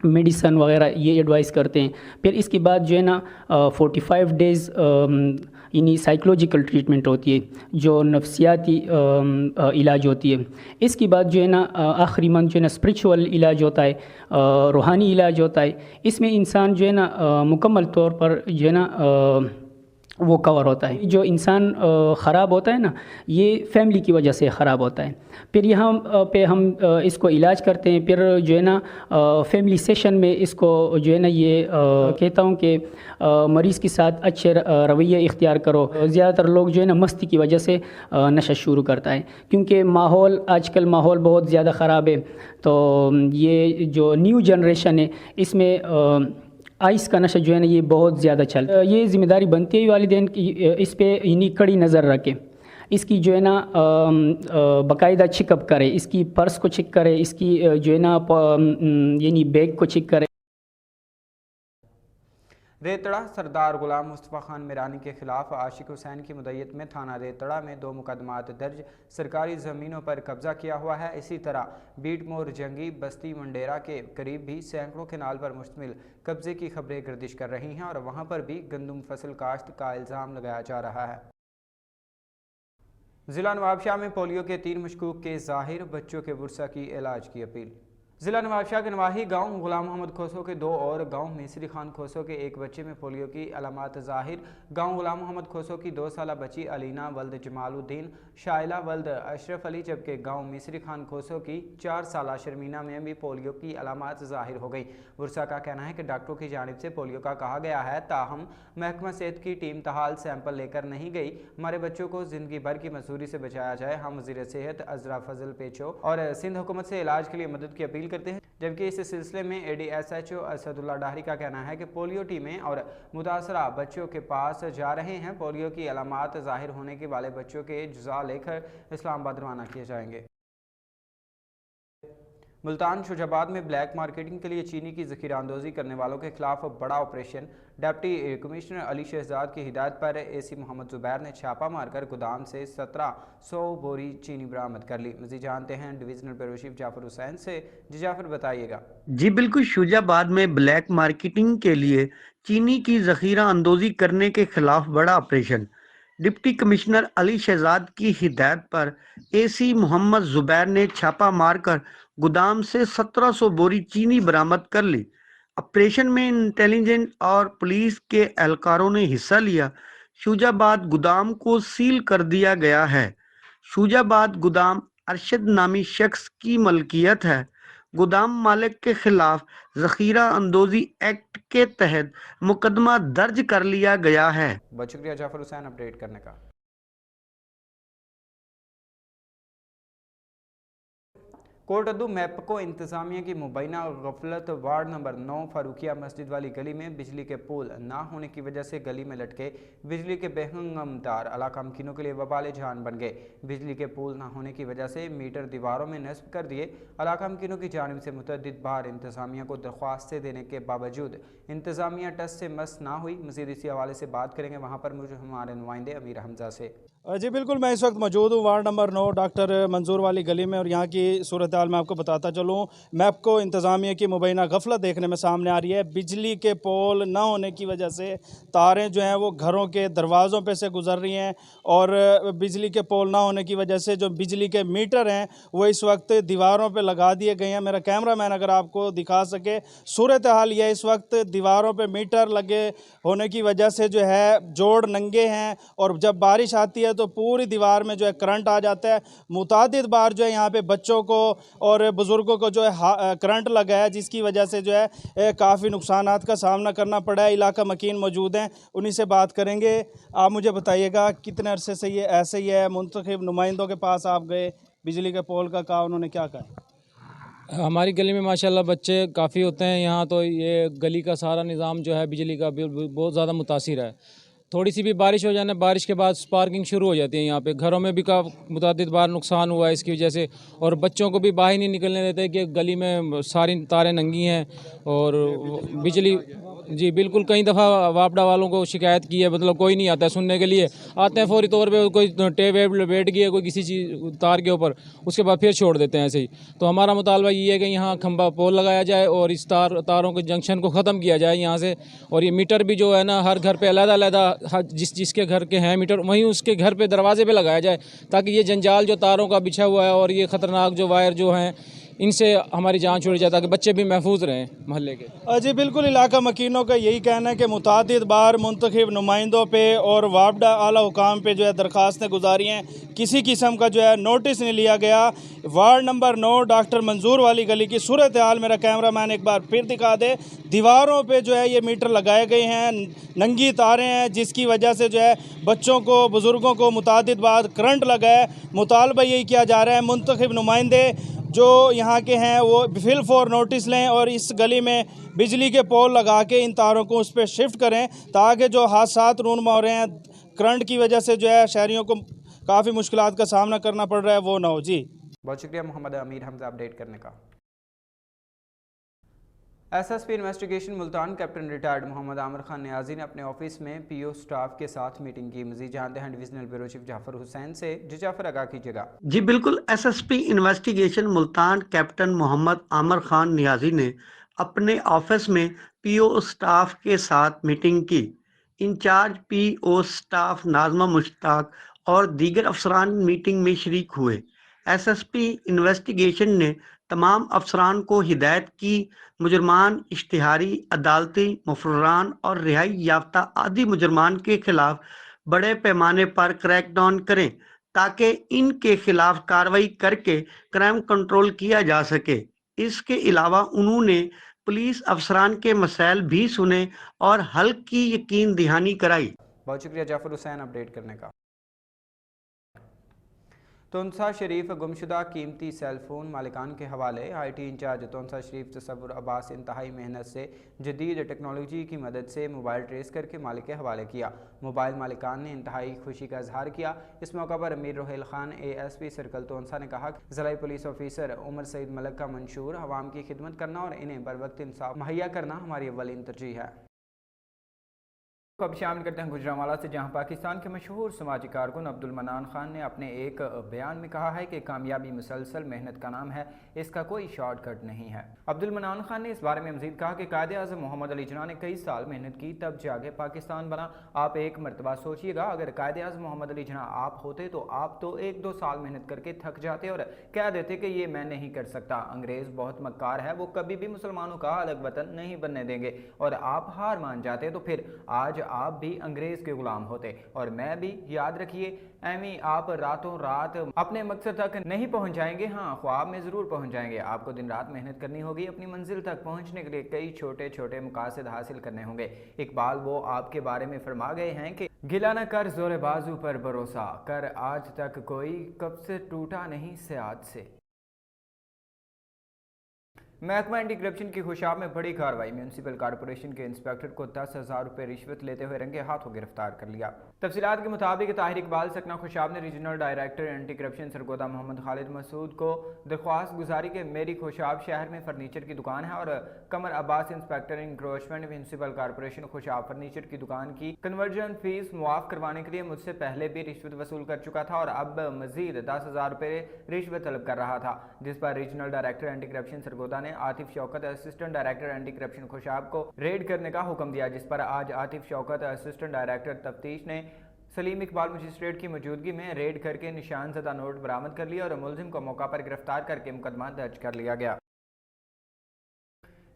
میڈیسن وغیرہ یہ ایڈوائز کرتے ہیں۔ پھر اس کے بعد جو ہے نا 45 ڈیز یعنی سائیکولوجیکل ٹریٹمنٹ ہوتی ہے، جو نفسیاتی علاج ہوتی ہے۔ اس کے بعد جو ہے نا آخری منتھ جو ہے نا اسپریچول علاج ہوتا ہے، روحانی علاج ہوتا ہے۔ اس میں انسان جو ہے نا مکمل طور پر جو ہے نا वो कवर होता है। जो इंसान ख़राब होता है ना, ये फैमिली की वजह से ख़राब होता है। फिर यहाँ पे हम इसको इलाज करते हैं। फिर जो है ना फैमिली सेशन में इसको जो है ना ये कहता हूँ कि मरीज़ के साथ अच्छे रवैये इख्तियार करो। ज़्यादातर लोग जो है ना मस्ती की वजह से नशा शुरू करता है, क्योंकि आजकल माहौल बहुत ज़्यादा ख़राब है। तो ये जो न्यू जनरेशन है इसमें आइस का नशा जो है ना ये बहुत ज़्यादा चलता है। ये ज़िम्मेदारी बनती है वालिदैन की, इस पे यानी कड़ी नज़र रखें। इसकी जो है ना बाकायदा चेकअप करे, इसकी पर्स को चेक करे, इसकी जो है ना यानी बैग को चेक करे। रेतड़ा सरदार गुलाम मुस्तफ़ा खान मीरानी के खिलाफ आशिक हुसैन की मुद्दत में थाना रेतड़ा में 2 मुकदमात दर्ज, सरकारी ज़मीनों पर कब्जा किया हुआ है। इसी तरह बीटमोर जंगी बस्ती मंडेरा के करीब भी सैकड़ों केनाल पर मुश्तमिल कब्जे की खबरें गर्दिश कर रही हैं और वहां पर भी गंदम फसल काश्त का इल्ज़ाम लगाया जा रहा है। ज़िला नवाबशाह में पोलियो के 3 मशकूक के ज़ाहिर, बच्चों के बुरसा की इलाज की अपील। ज़िला नवाबशाह के नवाही गांव गुलाम मोहम्मद खोसो के 2 और गांव मिसरी खान खोसो के 1 बच्चे में पोलियो की अलामात ज़ाहिर। गांव गुलाम मोहम्मद खोसो की 2 साला बच्ची अलीना वल्द जमालुद्दीन शाइला वल्द अशरफ अली, जबकि गांव मिसरी खान खोसो की 4 साला शर्मीना में भी पोलियो की अलामात ज़ाहिर हो गई। बुरसा का कहना है कि डॉक्टरों की जानिब से पोलियो का कहा गया है, ताहम महकमा सेहत की टीम तहाल सैंपल लेकर नहीं गई। हमारे बच्चों को ज़िंदगी भर की मजदूरी से बचाया जाए। हम वज़ीर सेहत अजरा फजल पेचो और सिंध हुकूमत से इलाज के लिए मदद की अपील करते हैं। जबकि इस सिलसिले में ADSHO असदुल्ला डाहरी का कहना है कि पोलियो टीमें और मुतासरा बच्चों के पास जा रहे हैं। पोलियो की अलामात ज़ाहिर होने के वाले बच्चों के जुज़ा लेकर इस्लामाबाद रवाना किए जाएंगे। मुल्तान शुजाबाद में ब्लैक मार्केटिंग के लिए चीनी की ज़ख़ीरा अंदोज़ी करने वालों के खिलाफ बड़ा operation. Deputy commissioner Ali Shahzad की हिदायत पर AC मोहम्मद ज़ुबैर ने छापा मारकर गोदाम से 1700 बोरी चीनी बरामद कर ली। मज़ीद जानते हैं divisional bureau chief Jafar Hussain से। जी जाफर, बताइएगा। जी बिल्कुल, शुजाबाद में ब्लैक मार्केटिंग के लिए चीनी की ज़ख़ीरा अंदोज़ी करने के खिलाफ बड़ा operation. Deputy commissioner Ali Shahzad की हिदायत पर AC मोहम्मद ज़ुबैर ने छापा मारकर गोदाम से 1700 बोरी चीनी बरामद कर ली। ऑपरेशन में इंटेलिजेंस और पुलिस के एहलकारों ने हिस्सा लिया। शुजाबाद गोदाम को सील कर दिया गया है। शुजाबाद गोदाम अरशद नामी शख्स की मलकियत है। गोदाम मालिक के खिलाफ ज़ख़ीरा अंदोज़ी एक्ट के तहत मुकदमा दर्ज कर लिया गया है। बहुत शुक्रिया जाफर हुसैन अपडेट करने का। कोटअद्दू मैपको इंतजामिया की मुबैना गफलत वार्ड नंबर 9 फारूकिया मस्जिद वाली गली में बिजली के पोल ना होने की वजह से गली में लटके बिजली के बेहंगम तार इलाका मकीनों के लिए वबाल जान बन गए। बिजली के पोल ना होने की वजह से मीटर दीवारों में नस्ब कर दिए। इलाका मकीनों की जानिब से मुतअद्दिद बार इंतजामिया को दरख्वास्तें देने के बावजूद इंतजामिया टस से मस ना हुई। मज़ीद इसी हवाले से बात करेंगे वहाँ पर मुझे हमारे नुमाइंदे अमीर हमजा से। जी बिल्कुल, मैं इस वक्त मौजूद हूँ वार्ड नंबर 9 डॉक्टर मंजूर वाली गली में और यहाँ की सूरत हाल मैं आपको बताता चलूँ। मैपको इंतज़ामिया की मुबैना गफलत देखने में सामने आ रही है। बिजली के पोल न होने की वजह से तारें जो हैं वो घरों के दरवाज़ों पे से गुजर रही हैं और बिजली के पोल ना होने की वजह से जो बिजली के मीटर हैं वो इस वक्त दीवारों पर लगा दिए गए हैं। मेरा कैमरा मैन अगर आपको दिखा सके, सूरत हाल यह इस वक्त दीवारों पर मीटर लगे होने की वजह से जो है जोड़ नंगे हैं और जब बारिश आती है तो पूरी दीवार में जो है करंट आ जाता है। मुतादिद बार जो है यहाँ पे बच्चों को और बुज़ुर्गों को जो है करंट लगा है, जिसकी वजह से जो है काफ़ी नुकसानात का सामना करना पड़ा है। इलाका मकीन मौजूद हैं, उन्हीं से बात करेंगे। आप मुझे बताइएगा कितने अरसे से ये ऐसे ही है? मुंतखब नुमाइंदों के पास आप गए, बिजली के पोल का कहा, उन्होंने क्या कहा? हमारी गली में माशाल्लाह बच्चे काफ़ी होते हैं यहाँ, तो ये गली का सारा निज़ाम जो है बिजली का बहुत ज़्यादा मुतासिर है। थोड़ी सी भी बारिश हो जाने, बारिश के बाद स्पार्किंग शुरू हो जाती है। यहाँ पे घरों में भी का मुतादिद बार नुकसान हुआ है इसकी वजह से, और बच्चों को भी बाहर नहीं निकलने देते कि गली में सारी तारें नंगी हैं और बिजली। जी बिल्कुल, कई दफ़ा वापडा वालों को शिकायत की है, मतलब कोई नहीं आता है सुनने के लिए। आते हैं फौरी तौर पे, कोई टेप वेप बैठ गई है कोई किसी चीज़ तार के ऊपर, उसके बाद फिर छोड़ देते हैं ऐसे ही। तो हमारा मुतालबा ये है कि यहाँ खंबा पोल लगाया जाए और इस तारों के जंक्शन को ख़त्म किया जाए यहाँ से। और ये मीटर भी जो है ना, हर घर पर अलग-अलग, जिसके घर के हैं मीटर वहीं उसके घर पे दरवाजे पे लगाया जाए, ताकि ये जंजाल जो तारों का बिछा हुआ है और ये ख़तरनाक जो वायर जो हैं इनसे हमारी जान छुड़ जाए ताकि बच्चे भी महफूज रहें महल्ले के। जी बिल्कुल, इलाका मकीनों का यही कहना है कि मुतादिद बार मुंतखब नुमाइंदों पे और वापडा आला हुकाम पे जो है दरख्वास्तें गुजारी हैं, किसी किस्म का जो है नोटिस नहीं लिया गया। वार्ड नंबर 9 डॉक्टर मंजूर वाली गली की सूरत हाल मेरा कैमरामैन एक बार फिर दिखा दे। दीवारों पे जो है ये मीटर लगाए गए हैं, नंगी तारें हैं, जिसकी वजह से जो है बच्चों को, बुज़ुर्गों को मुतादिद बार करंट लगा है। मुतालबा यही किया जा रहा है मुंतखब नुमाइंदे जो यहाँ के हैं वो फिल फॉर नोटिस लें और इस गली में बिजली के पोल लगा के इन तारों को उस पर शिफ्ट करें ताकि जो हादसात रूनमा हो रहे हैं करंट की वजह से जो है शहरियों को काफ़ी मुश्किलात का सामना करना पड़ रहा है वो ना हो। जी बहुत शुक्रिया मोहम्मद अमीर हमजा अपडेट करने का। SSP investigation Multan captain retired Mohammad Aamir Khan Niazi ने अपने ऑफिस में पीओ स्टाफ के साथ मीटिंग की। मजीद जानते हैं divisional bureau chief Jafar Hussain से। जी जाफर, आगाह कीजिएगा। जी बिल्कुल, SSP investigation Multan captain Mohammad Aamir Khan Niazi ने अपने ऑफिस में पीओ स्टाफ के साथ मीटिंग की। In charge PO staff Najma Mushtaq और दीगर अफसरान मीटिंग में शरीक हुए। एसएसपी इन्वेस्टिगेशन ने तमाम अफसरान को हिदायत की मुजरमान, इश्तिहारी, अदालती मुफर्रान और रिहाई याफ्ता आदि मुजरमान के खिलाफ बड़े पैमाने पर क्रैकडाउन करें ताकि इनके खिलाफ कार्रवाई करके क्राइम कंट्रोल किया जा सके। इसके अलावा उन्होंने पुलिस अफसरान के मसाइल भी सुने और हल की यकीन दहानी कराई। बहुत शुक्रिया जाफर हुसैन अपडेट करने का। तोनसा शरीफ गुमशुदा कीमती सेल फ़ोन मालिकान के हवाले। IT इंचार्ज तोनसा शरीफ तसव्वुर अब्बास इंतहाई मेहनत से जदीद टेक्नोलॉजी की मदद से मोबाइल ट्रेस करके मालिक के हवाले किया। मोबाइल मालिकान ने इंतहाई खुशी का इजहार किया। इस मौका पर अमीर रोहेल खान ASP सर्कल तोनसा ने कहा कि ज़िला पुलिस ऑफिसर उमर सईद मलक का मंशूर अवाम की खिदमत करना और इन्हें बर वक्त इंसाफ मुहैया करना हमारी अव्वलीन तरजीह है। अब शामिल करते हैं गुजरांवाला से, जहां पाकिस्तान के मशहूर समाजी कारकुन अब्दुल मनान खान ने अपने एक बयान में कहा है कि कामयाबी मुसलसल मेहनत का नाम है, इसका कोई शॉर्टकट नहीं है। अब्दुल मनान खान ने इस बारे में मजीद कहा कि कायदे आज़म मोहम्मद अली जिन्ना ने कई साल मेहनत की तब जाके पाकिस्तान बना। आप एक मरतबा सोचिएगा, अगर कायदे आज़म मोहम्मद अली जिन्ना आप होते तो आप तो 1-2 साल मेहनत करके थक जाते और कह देते कि ये मैं नहीं कर सकता। अंग्रेज़ बहुत मक्कार है, वो कभी भी मुसलमानों का अलग वतन नहीं बनने देंगे और आप हार मान जाते तो फिर आज आप भी अंग्रेज के गुलाम होते और मैं भी। याद रखिए एमी, आप रातों रात अपने मकसद तक नहीं पहुंच जाएंगे, हाँ ख्वाब में ज़रूर पहुंच जाएंगे। आपको दिन रात मेहनत करनी होगी, अपनी मंजिल तक पहुंचने के लिए कई छोटे छोटे मकासद हासिल करने होंगे। इकबाल वो आपके बारे में फरमा गए हैं कि गिला न कर जोरे बाजू पर भरोसा कर, आज तक कोई कब से टूटा नहीं सियाद से। महकमा एंटी करप्शन की खुशाब में बड़ी कार्रवाई। म्यूनसिपल कॉरपोरेशन के इंस्पेक्टर को 10,000 रुपये रिश्वत लेते हुए रंगे हाथों गिरफ्तार कर लिया। तफसीलात के मुताबिक ताहिर इकबाल सकना खुशाब ने regional director anti corruption Sargodha Mohammad Khalid Masood को दरख्वास्त गुजारी के मेरी खुशाब शहर में फर्नीचर की दुकान है और Qamar Abbas inspector encroachment municipal corporation Khushab furniture की दुकान की कन्वर्जन फीस मुआफ करवाने के लिए मुझसे पहले भी रिश्वत वसूल कर चुका था और अब मजीद 10,000 रुपये रिश्वत तलब कर रहा था, जिस पर regional director anti corruption Sargodha ने Atif Shaukat assistant director anti corruption Khushab को रेड करने का हुक्म दिया, जिस पर आज आतिफ शौकत असिस्टेंट डायरेक्टर तफ्तीश ने सलीम इकबाल मजिस्ट्रेट की मौजूदगी में रेड करके निशान ज़दा नोट बरामद कर लिया और मुलजिम को मौका पर गिरफ्तार करके मुकदमा दर्ज कर लिया गया।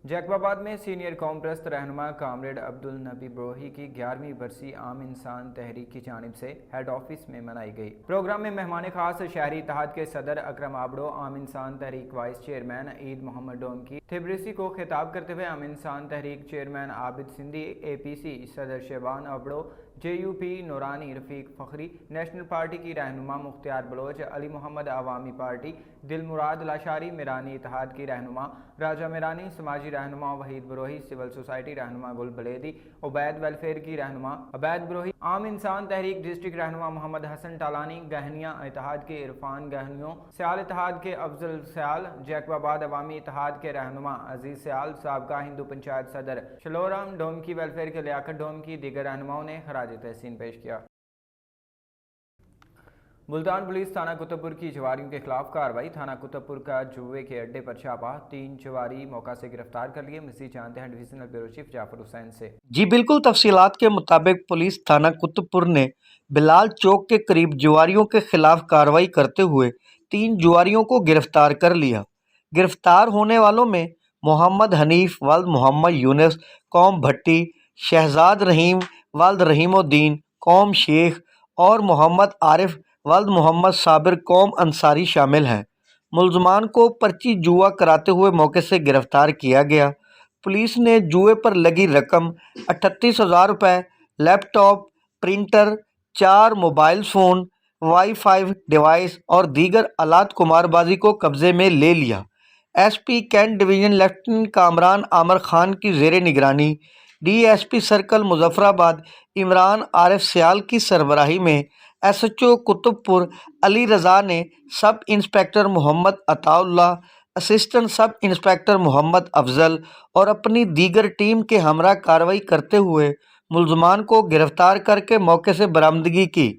जैकबाबाद में सीनियर कौम परस्त रहनुमा कामरेड अब्दुल नबी ब्रोही की 11वीं बरसी आम इंसान तहरीक की जानिब से हेड ऑफिस में मनाई गई। प्रोग्राम में मेहमान खास शहरी इत्तेहाद के सदर अकरम आबड़ो, आम इंसान तहरीक वाइस चेयरमैन ईद मोहम्मद डोम की थिब्रिसी को खिताब करते हुए आम इंसान तहरीक चेयरमैन आबिद सिंधी, APC सदर शेबान आबड़ो, JUP नूरानी रफ़ीक फ़खरी, नेशनल पार्टी की रहनुमा मुख्तियार बलोच, अली मोहम्मद अवामी पार्टी, दिलमुराद लाशारी, मिरानी इत्तेहाद की रहनुमा राजा मिरानी, समाजी रहनुमा वहीद बरोही, सिविल सोसाइटी रहनुमा गुल बलेदी, उबैद वेलफेयर की रहनुमा उबैद बरोही, आम इंसान तहरीक डिस्ट्रिक्ट रहनुमा मोहम्मद हसन टालानी, गहनिया इत्तेहाद के इरफान गहनियों, सियाल इत्तेहाद के अफजल सियाल, जैकबाबाद अवामी इत्तेहाद के रहनुमा अजीज सियाल, साबका हिंदू पंचायत सदर शलोराम डोम की वेलफेयर के लियाकत डोम की दीगर रहनुमाओं ने खराज तहसीन पेश किया। मुल्तान पुलिस थाना कुतुबपुर की जवारियों के खिलाफ कार्रवाई। थाना कुतुबपुर का जुए के अड्डे पर छापा, 3 जवारी मौका से गिरफ्तार कर लिए। मज़ीद जानते हैं divisional bureau chief Jafar Hussain से। जी बिल्कुल, तफसीलात के मुताबिक पुलिस थाना कुतुबपुर ने बिलाल चौक के करीब जुआरियों के खिलाफ कार्रवाई करते हुए 3 जुआरियों को गिरफ्तार कर लिया। गिरफ्तार होने वालों में मोहम्मद हनीफ वल्द मोहम्मद यूनुस कौम भट्टी, शहजाद रहीम वल्द रहीमुद्दीन कौम शेख और मोहम्मद आरिफ वल्द मोहम्मद साबिर कौम अंसारी शामिल हैं। मुलजमान को पर्ची जुआ कराते हुए मौके से गिरफ्तार किया गया। पुलिस ने जुए पर लगी रकम 38,000 रुपये, laptop, printer, 4 mobile phone, wifi device और दीगर आलात कुमारबाजी को कब्जे में ले लिया। SP cantt division lieutenant Kamran Amir Khan की ज़ेर निगरानी डीएसपी सर्कल मुजफ्फराबाद इमरान आरिफ सियाल की सरबराही में एसएचओ कुतुबपुर अली रज़ा ने sub inspector Mohammad Ataullah, assistant sub inspector Mohammad Afzal और अपनी दीगर टीम के हमरा कार्रवाई करते हुए मुलजमान को गिरफ्तार करके मौके से बरामदगी की।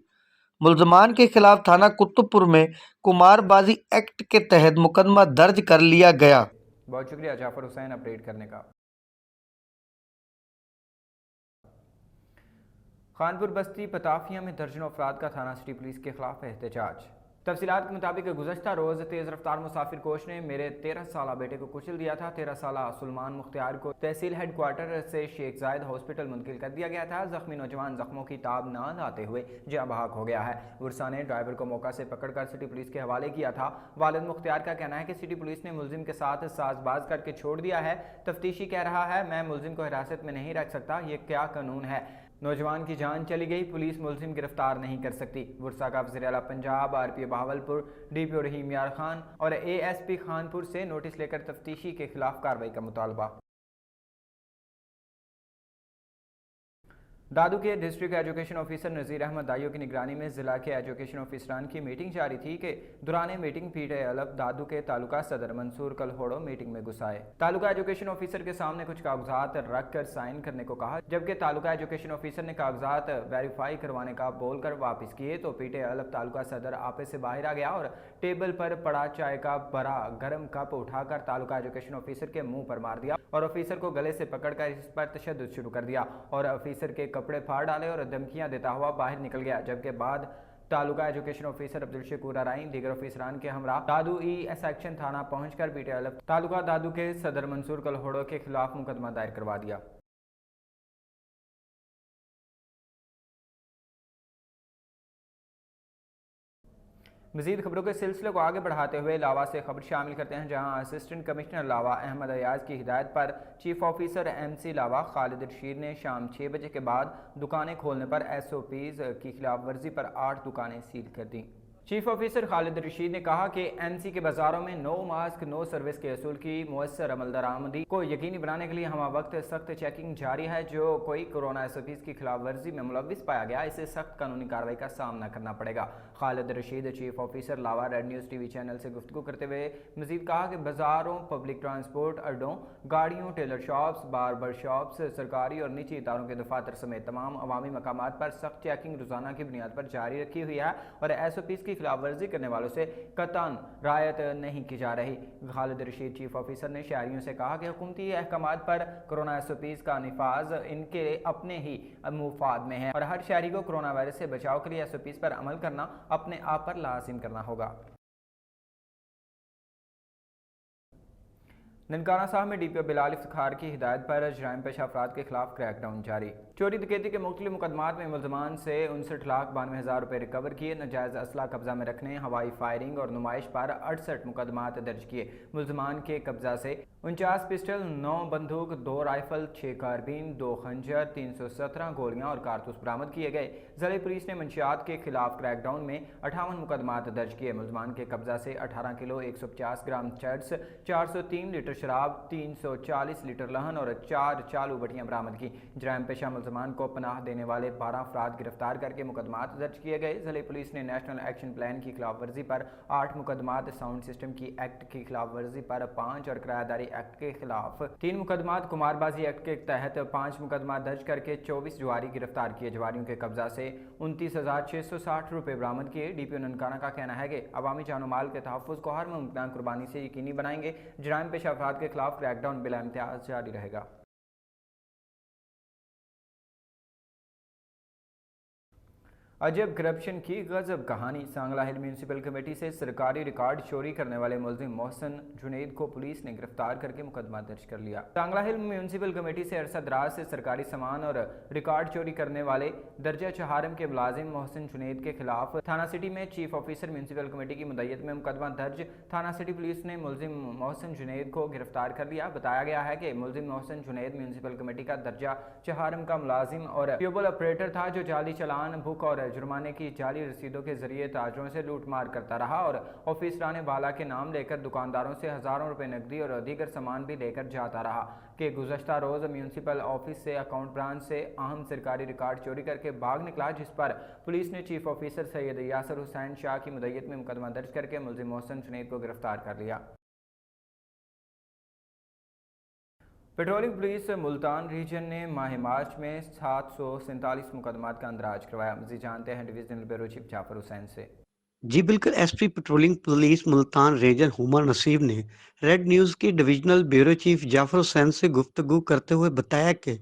मुलजमान के खिलाफ थाना कुतुबपुर में कुमारबाजी एक्ट के तहत मुकदमा दर्ज कर लिया गया। बहुत शुक्रिया जाफर हुसैन अपडेट करने का। खानपुर बस्ती पताफिया में दर्जनों अफराद का थाना सिटी पुलिस के खिलाफ एहतजाज। तफसीलात के मुताबिक गुज़श्ता रोज़ तेज़ रफ्तार मुसाफिर कोच ने मेरे 13 साला बेटे को कुचल दिया था। 13 साला सुलमान मुख्तियार को तहसील हेडक्वार्टर से शेख जायद हॉस्पिटल मुंतकिल कर दिया गया था। जख्मी नौजवान जख्मों की ताब ना लाते हुए जाँ बहक हो गया है। वर्षा ने ड्राइवर को मौका से पकड़कर सिटी पुलिस के हवाले किया था। वालिद मुख्तियार का कहना है कि सिटी पुलिस ने मुलजिम के साथ साजबाज करके छोड़ दिया है। तफ्तीशी कह रहा है मैं मुलजिम को हिरासत में नहीं रख सकता, ये क्या कानून है। नौजवान की जान चली गई, पुलिस मुलजिम गिरफ्तार नहीं कर सकती। वर्षा का वज़ीर आला पंजाब आरपीओ बहावलपुर डीपीओ रहीम यार खान और एएसपी खानपुर से नोटिस लेकर तफ्तीशी के खिलाफ कार्रवाई का मुतालबा। दादू के डिस्ट्रिक्ट एजुकेशन ऑफिसर नज़ीर अहमद दाइयों की निगरानी में ज़िला के एजुकेशन ऑफिसरान की मीटिंग जारी थी कि दौरान मीटिंग पीटे अलग दादू के तालुका सदर मंसूर कलहोड़ो मीटिंग में घुस आए। तालुका एजुकेशन ऑफिसर के सामने कुछ कागजात रख कर साइन करने को कहा, जबकि तालुका एजुकेशन ऑफिसर ने कागजात वेरीफाई करवाने का बोलकर वापस किए तो पीटे अलग तालुका सदर आपे से बाहर आ गया और टेबल पर पड़ा चाय का बड़ा गर्म कप उठाकर तालुका एजुकेशन ऑफिसर के मुंह पर मार दिया और ऑफिसर को गले से पकड़कर इस पर तशद्दुद शुरू कर दिया और ऑफिसर के कपड़े फाड़ डाले और धमकियां देता हुआ बाहर निकल गया। जबकि बाद तालुका एजुकेशन ऑफिसर अब्दुल शकूर अराइन दीगर ऑफिसरान के हमरा दादू सेक्शन थाना पहुंचकर पीटे अलग तालुका दादू के सदर मंसूर कलहोड़ो के खिलाफ मुकदमा दायर करवा दिया। मज़ीद खबरों के सिलसिले को आगे बढ़ाते हुए लावा से खबर शामिल करते हैं, जहां असिस्टेंट कमिश्नर लावा अहमद अयाज की हिदायत पर चीफ ऑफिसर एमसी लावा खालिद रशीद ने शाम 6 बजे के बाद दुकानें खोलने पर एसओपीज की खिलाफ वर्जी पर 8 दुकानें सील कर दी। चीफ ऑफिसर खालिद रशीद ने कहा कि एमसी के बाजारों में नो मास्क नो सर्विस के असूल की मुअस्सर अमल दरामदी को यकीनी बनाने के लिए हम वक्त सख्त चेकिंग जारी है। जो कोई कोरोना एसओपीज की खिलाफ वर्जी में मुलविस पाया गया इसे सख्त कानूनी कार्रवाई का सामना करना पड़ेगा। खालिद रशीद चीफ ऑफिसर लावा रेड न्यूज़ टीवी चैनल से गुफ्तगू करते हुए मजीद कहा कि बाजारों, पब्लिक ट्रांसपोर्ट अड्डों, गाड़ियों, टेलर शॉप्स, बार्बर शॉप्स, सरकारी और निजी इदारों के दफातर समेत तमाम अवामी मकामात पर सख्त चेकिंग रोजाना की बुनियाद पर जारी रखी हुई है और एसओपीज की खिलाफ वर्जी करने वालों से कतन रायत नहीं की जा रही। खालिद रशीद चीफ ऑफिसर ने शहरियों से कहा कि हुकूमती अहकामात पर कोरोना एसओपीज का निफाज इनके अपने ही मुफाद में है और हर शहरी को कोरोना वायरस से बचाव के लिए एसओपीज पर अमल करना अपने आप पर लाजिम करना होगा। ननकाना साहब में डीपीओ बिलाल इफ्तिखार की हिदायत पर जराइम पेशा अफराद के खिलाफ क्रैकडाउन जारी। चोरी डकैती के मुख्तलिफ मुकदमात में मुलजमान से 59,92,000 रुपये रिकवर किए। नाजायज़ असला कब्जा में रखने, हवाई फायरिंग और नुमाइश पर 68 मुकदमात दर्ज किए। मुलजमान के कब्जा से 49 पिस्टल, 9 बंदूक, 2 राइफल, 6 कारबीन, 2 खंजर, 317 गोलियां और कारतूस बरामद किए गए। ज़िले पुलिस ने मंशियात के खिलाफ क्रैकडाउन में 58 मुकदमात दर्ज किए। मुलजमान के कब्जा से 18 किलो 150 ग्राम चर्स, 403 लीटर शराब, 340 लीटर लहन और 4 चालू बटियां बरामद की। जराइम पेशा मुलजमान को पनाह देने वाले 12 अफराद गिरफ्तार करके मुकदमात दर्ज किए गए। जिले पुलिस ने नेशनल एक्शन प्लान की खिलाफ वर्जी पर 8 मुकदमात, साउंड सिस्टम की एक्ट की खिलाफ वर्जी पर 5 और किरायादारी एक्ट के खिलाफ 3 मुकदमात, कुमारबाजी एक्ट के तहत 5 मुकदमा दर्ज करके 24 जुआरी गिरफ्तार किए। जुआरियों के कब्जा से 29,660 रुपये बरामद किए। डीपीओ ननकाना का कहना है कि अवामी जानो माल के तहफ़्फ़ुज़ को हर मुमकिन कुर्बानी से यकीनी बनाएंगे। जराइम पेशा अफराद के खिलाफ क्रैकडाउन बिला इम्तियाज जारी रहेगा। अजब करप्शन की गजब कहानी। सांगला हिल म्यूनसिपल कमेटी से सरकारी रिकॉर्ड चोरी करने वाले मुलजिम मोहसिन जुनैद को पुलिस ने गिरफ्तार करके मुकदमा दर्ज कर लिया। सांगला हिल म्यूनसिपल कमेटी से अरसा दराज से सरकारी सामान और रिकॉर्ड चोरी करने वाले दर्जा चहारम के मुलाजिम मोहसिन जुनैद के खिलाफ थाना सिटी में चीफ ऑफिसर म्यूनसिपल कमेटी की मुद्दत में मुकदमा दर्ज। थाना सिटी पुलिस ने मुलजिम मोहसिन जुनैद को गिरफ्तार कर लिया। बताया गया है कि मुलजिम मोहसिन जुनैद म्यूनसिपल कमेटी का दर्जा चहारम का मुलाजिम और ट्यूबवेल ऑपरेटर था, जो जाली चालान, बुक और जुर्माने की जाली रसीदों के जरिए ताजरों से लूटमार करता रहा और ऑफिसरान बाला के नाम लेकर दुकानदारों से हजारों रुपए नकदी और दीगर सामान भी लेकर जाता रहा कि गुज़श्ता रोज़ म्यूनसिपल ऑफिस से अकाउंट ब्रांच से अहम सरकारी रिकॉर्ड चोरी करके भाग निकला, जिस पर पुलिस ने चीफ ऑफिसर सैयद यासर हुसैन शाह की मुद्दत में मुकदमा दर्ज करके मुलजिम मोहसिन जुनैद को गिरफ्तार कर लिया। पेट्रोलिंग पुलिस मुल्तान रीजन ने माह मार्च में 747 मुकदमात का अंदराज करवाया। मज़ीद जानते हैं divisional bureau chief Jafar Hussain से। जी बिल्कुल, SP patrolling police Multan region Humar Naseeb ने रेड न्यूज़ के divisional bureau chief Jafar Hussain से गुफ्तगू करते हुए बताया कि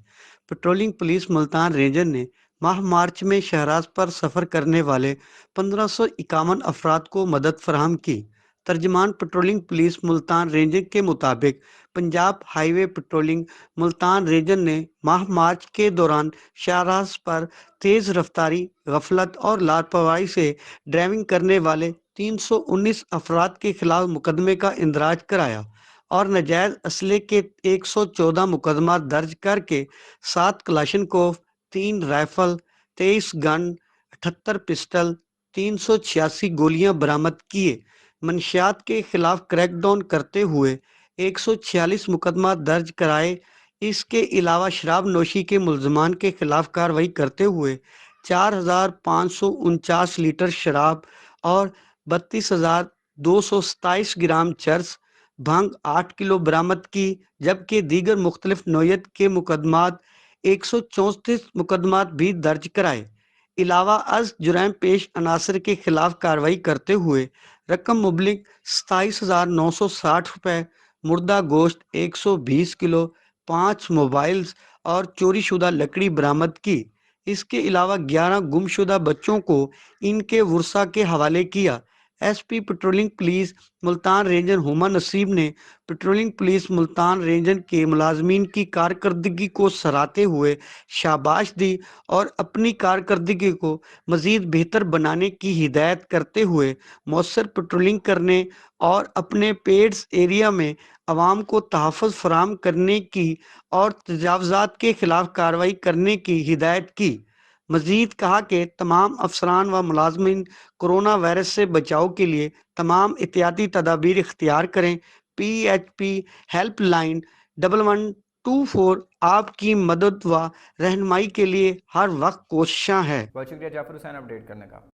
पेट्रोलिंग पुलिस मुल्तान रीजन ने माह मार्च में शहराज पर सफ़र करने वाले 1551 अफराद को मदद फराहम की। तर्जमान पेट्रोलिंग पुलिस मुल्तान रीजन के मुताबिक Punjab highway patrolling Multan region ने माह मार्च के दौरान शहराज पर तेज़ रफ्तारी, गफलत और लापरवाही से ड्राइविंग करने वाले 319 अफराद के खिलाफ मुकदमे का इंदराज कराया और नाजायज़ असले के 114 मुकदमा दर्ज करके 7 कलाशनकोव, 3 राइफल, 23 गन, 78 पिस्टल, 386 गोलियां बरामद किए। मंशियात के खिलाफ क्रैकडाउन करते हुए 146 मुकदमा दर्ज कराए। इसके अलावा शराब नोशी के मुलजमान के खिलाफ कार्रवाई करते हुए 4549 लीटर शराब और 32,227 ग्राम चरस, भांग 8 किलो बरामद की, जबकि दीगर मुख्तलिफ नौयत के मुकदमात 134 मुकदमात भी दर्ज कराए। अलावा अज जुर्म पेश अनासर के खिलाफ कार्रवाई करते हुए रकम मुबलिक 27,960 रुपये, मुर्दा गोश्त 120 किलो, 5 मोबाइल्स और चोरी शुदा लकड़ी बरामद की। इसके अलावा 11 गुमशुदा बच्चों को इनके वर्सा के हवाले किया। SP patrolling police Multan region Huma Naseeb ने पेट्रोलिंग पुलिस मुल्तान रीजन के मुलाजमीन की कारकर्दगी को सराहते हुए शाबाश दी और अपनी कारकर्दगी को मज़ीद बेहतर बनाने की हिदायत करते हुए मौसर पेट्रोलिंग करने और अपने पेड्स एरिया में अवाम को तहफ़्फ़ुज़ फराहम करने की और तजावज़ात के खिलाफ कार्रवाई करने की हिदायत की। मजीद कहा कि तमाम अफसरान व मुलाजमीन कोरोना वायरस से बचाव के लिए तमाम एहतियाती तदाबीर इख्तियार करें। PHP हेल्पलाइन 1124 आपकी मदद व रहनुमाई के लिए हर वक्त कोशिशां है। बहुत शुक्रिया जाफर हुसैन अपडेट करने का।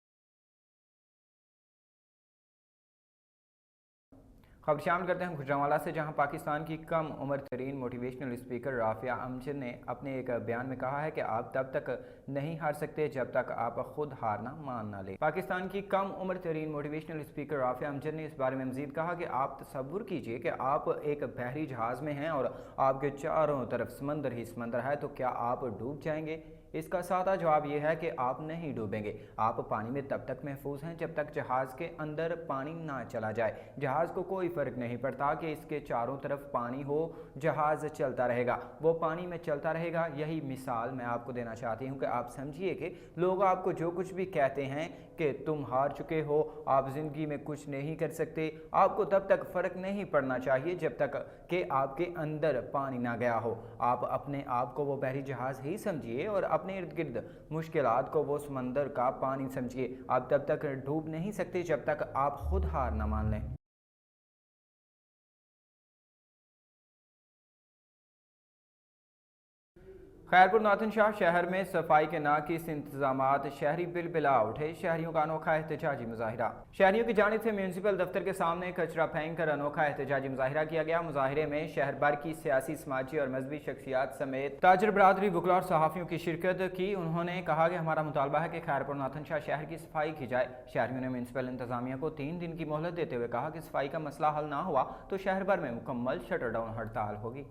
खबर शामिल करते हैं गुजरांवाला से, जहां पाकिस्तान की कम उम्र तरीन मोटिवेशनल स्पीकर राफिया अमजद ने अपने एक बयान में कहा है कि आप तब तक नहीं हार सकते जब तक आप खुद हारना मान ना ले। पाकिस्तान की कम उम्र तरीन मोटिवेशनल स्पीकर राफिया अमजद ने इस बारे में मजीद कहा कि आप तसव्वुर कीजिए कि आप एक बहरी जहाज में हैं और आपके चारों तरफ समंदर ही समंदर है, तो क्या आप डूब जाएंगे? इसका सादा जवाब यह है कि आप नहीं डूबेंगे। आप पानी में तब तक महफूज हैं जब तक जहाज़ के अंदर पानी ना चला जाए। जहाज़ को कोई फ़र्क नहीं पड़ता कि इसके चारों तरफ पानी हो, जहाज़ चलता रहेगा, वो पानी में चलता रहेगा। यही मिसाल मैं आपको देना चाहती हूँ कि आप समझिए कि लोग आपको जो कुछ भी कहते हैं कि तुम हार चुके हो, आप ज़िंदगी में कुछ नहीं कर सकते, आपको तब तक फ़र्क नहीं पड़ना चाहिए जब तक कि आपके अंदर पानी ना गया हो। आप अपने आप को वो बहरी जहाज़ ही समझिए और अपने इर्द गिर्द मुश्किलात को वो समंदर का पानी समझिए। आप तब तक डूब नहीं सकते जब तक आप खुद हार ना मान लें। खैरपुर नाथन शाह शहर में सफाई के नाकिस इंतजामात, शहरी बिलबिला उठे। शहरियों का अनोखा एहतजाजी मुजाहिरा। शहरियों की जानिब से म्यूनसिपल दफ्तर के सामने कचरा फेंक कर अनोखा एहतजाजी मुजाहिरा किया गया। मुजाहिरे में शहर भर की सियासी, समाजी और मजहबी शख्सियात समेत ताजर बरादरी, वकला और सहाफ़ियों की शिरकत की। उन्होंने कहा कि हमारा मुतालबा है कि खैरपुर नाथन शाह शहर की सफाई की जाए। शहरियों ने म्यूनसिपल इंतजामिया को 3 दिन की मोहलत देते हुए कहा कि सफाई का मसला हल ना हुआ तो शहर भर में मुकम्मल शटर डाउन हड़ताल होगी।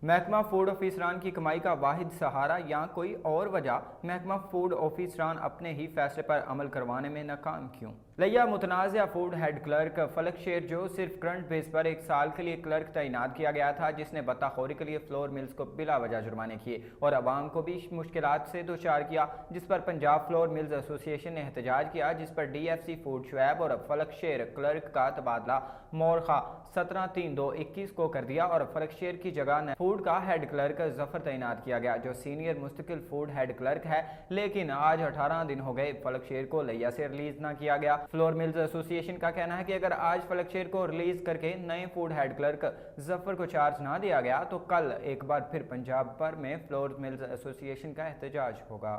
महकमा फूड ऑफिसरान की कमाई का वाहिद सहारा या कोई और वजह? महकमा फूड ऑफिसरान अपने ही फैसले पर अमल करवाने में नाकाम क्यों? लिया मुतनाज़ा फूड हेड क्लर्क फलक शेर, जो सिर्फ करंट बेस पर 1 साल के लिए क्लर्क तैनात किया गया था, जिसने बत्ताखोरी के लिए फ्लोर मिल्स को बिला वजह जुर्माने किए और आवाम को भी मुश्किलात से दो-चार किया, जिस पर पंजाब फ्लोर मिल्स एसोसिएशन ने एहतजाज किया, जिस पर DFC फूड शुएब और फलक शेर क्लर्क का तबादला मोरखा 17/3/2021 को कर दिया और फलक शेर की जगह फूड का हेड क्लर्क जफर तैनात किया गया, जो सीनियर मुस्तकिल फूड हेड क्लर्क है। लेकिन आज 18 दिन हो गए फलक शेर को लिया से रिलीज ना किया गया। फ्लोर मिल्स एसोसिएशन का कहना है कि अगर आज फलक शेर को रिलीज करके नए फूड हेड क्लर्क जफर को चार्ज ना दिया गया तो कल एक बार फिर पंजाब भर में फ्लोर मिल्स एसोसिएशन का एहतजाज होगा।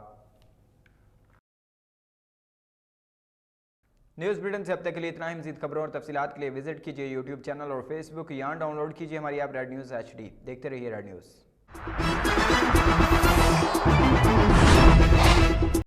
न्यूज़ बुलेटिन से अब तक के लिए इतना ही। मज़ीद खबरों और तफसीलात के लिए विजिट कीजिए यूट्यूब चैनल और फेसबुक, यहाँ डाउनलोड कीजिए हमारी ऐप रेड न्यूज़ HD। देखते रहिए रेड न्यूज़।